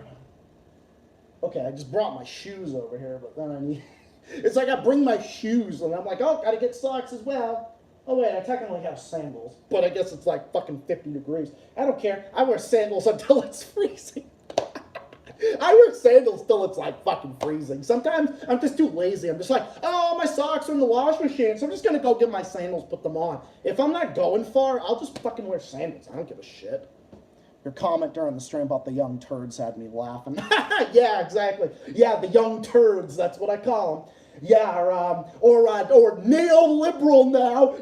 Okay, I just brought my shoes over here, but then I need... It's like I bring my shoes, and I'm like, oh, gotta get socks as well. Oh, wait, I technically have sandals, but I guess it's like fucking 50 degrees. I don't care. I wear sandals until it's freezing. I wear sandals till it's like fucking freezing. Sometimes I'm just too lazy. I'm just like, oh, my socks are in the wash machine, so I'm just gonna go get my sandals, put them on. If I'm not going far, I'll just fucking wear sandals. I don't give a shit. Your comment during the stream about the young turds had me laughing. Yeah, exactly. Yeah, the young turds, that's what I call them. Yeah, or neoliberal now.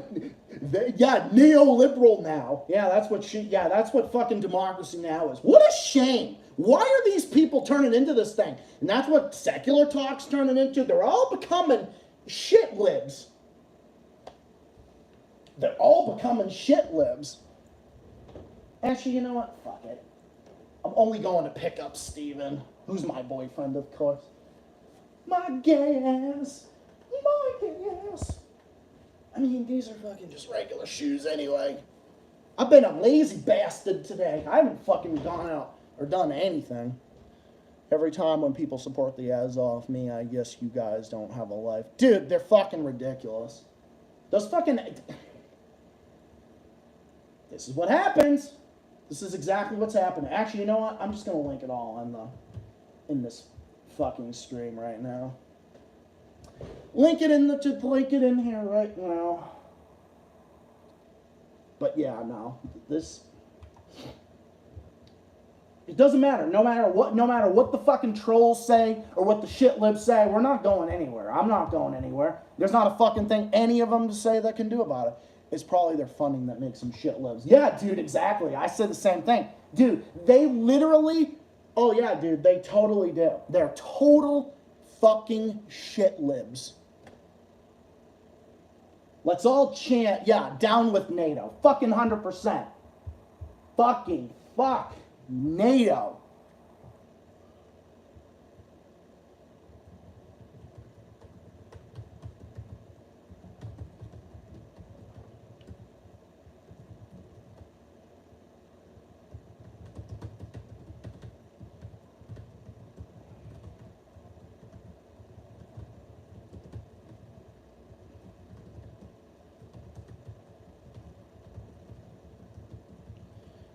Yeah, neoliberal now. Yeah, that's what fucking democracy now is. What a shame. Why are these people turning into this thing? And that's what secular talk's turning into. They're all becoming shit libs. They're all becoming shit libs. Actually, you know what? Fuck it. I'm only going to pick up Steven, who's my boyfriend, of course. My gas. I mean, these are fucking just regular shoes anyway. I've been a lazy bastard today. I haven't fucking gone out or done anything. Every time when people support the Azov me, I guess you guys don't have a life. Dude, they're fucking ridiculous. Those fucking... This is what happens. This is exactly what's happening. Actually, you know what? I'm just going to link it all in this fucking stream right now. Link it in here right now. But yeah, no. It doesn't matter. No matter what the fucking trolls say or what the shit libs say, we're not going anywhere. I'm not going anywhere. There's not a fucking thing any of them to say that can do about it. It's probably their funding that makes them shit libs. Yeah, dude, exactly. I said the same thing. Dude, they literally, oh yeah, dude, they totally do. They're total fucking shit libs. Let's all chant, yeah, down with NATO. Fucking 100%. Fucking fuck NATO.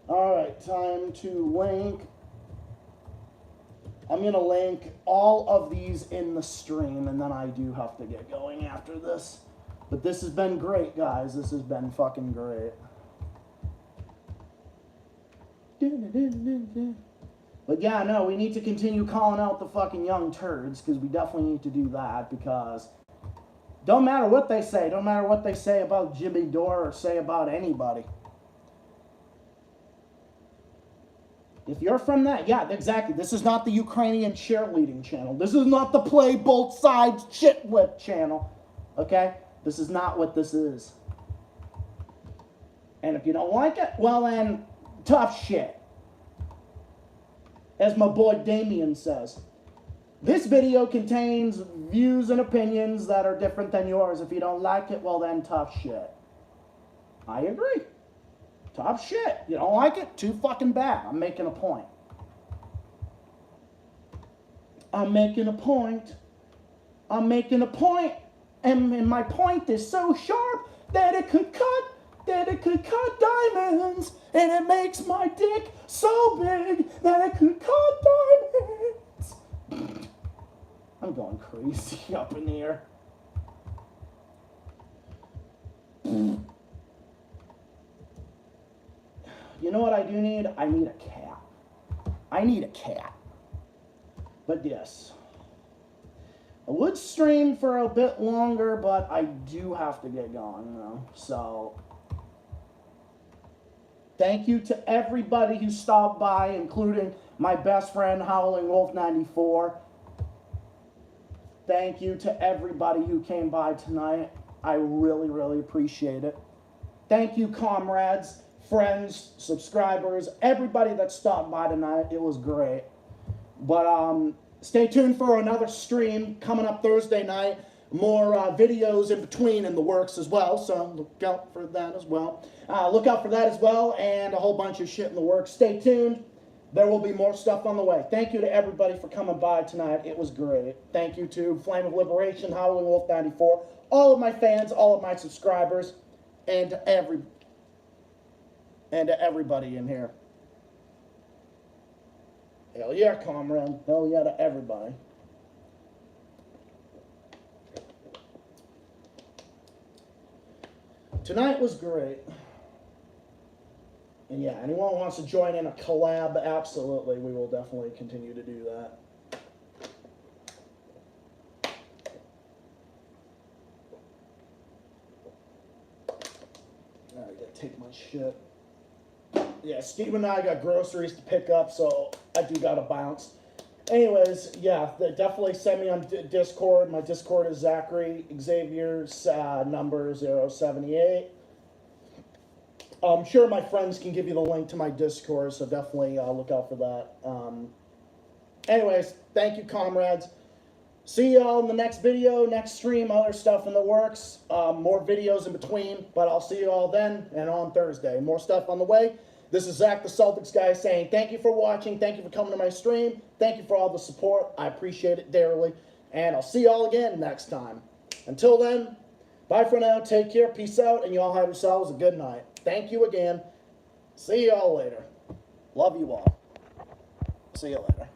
All right, time to link. I'm going to link all of these in the stream, and then I do have to get going after this. But this has been great, guys. This has been fucking great. But yeah, no, we need to continue calling out the fucking young turds, because we definitely need to do that, because don't matter what they say. Don't matter what they say about Jimmy Dore or say about anybody. If you're from that, yeah, exactly. This is not the Ukrainian cheerleading channel. This is not the play both sides shit whip channel. Okay? This is not what this is. And if you don't like it, well then, tough shit. As my boy Damien says, this video contains views and opinions that are different than yours. If you don't like it, well then, tough shit. I agree. Tough shit. You don't like it? Too fucking bad. I'm making a point. I'm making a point. I'm making a point. And my point is so sharp that it could cut diamonds. And it makes my dick so big that it could cut diamonds. I'm going crazy up in here. You know what I do need? I need a cat. I need a cat. But yes. I would stream for a bit longer, but I do have to get going, you know. So, thank you to everybody who stopped by, including my best friend, Howling Wolf 94. Thank you to everybody who came by tonight. I really, really appreciate it. Thank you, comrades, friends, subscribers, everybody that stopped by tonight. It was great. But stay tuned for another stream coming up Thursday night. More videos in between in the works as well, so look out for that as well. And a whole bunch of shit in the works. Stay tuned. There will be more stuff on the way. Thank you to everybody for coming by tonight. It was great. Thank you to Flame of Liberation, Howling Wolf 94, all of my fans, all of my subscribers, and to everybody in here. Hell yeah, comrade. Hell yeah to everybody. Tonight was great. And yeah, anyone who wants to join in a collab, absolutely, we will definitely continue to do that. Alright, gotta take my shit. Yeah, Steve and I got groceries to pick up, so I do gotta bounce. Anyways, yeah, definitely send me on Discord. My Discord is Zachary Xavier's number 078. I'm sure my friends can give you the link to my Discord, so definitely look out for that. Anyways, thank you, comrades. See y'all in the next video, next stream, other stuff in the works. More videos in between, but I'll see you all then and on Thursday. More stuff on the way. This is Zach, the Celtics guy, saying thank you for watching. Thank you for coming to my stream. Thank you for all the support. I appreciate it dearly. And I'll see y'all again next time. Until then, bye for now. Take care. Peace out. And you all have yourselves a good night. Thank you again. See y'all later. Love you all. See you later.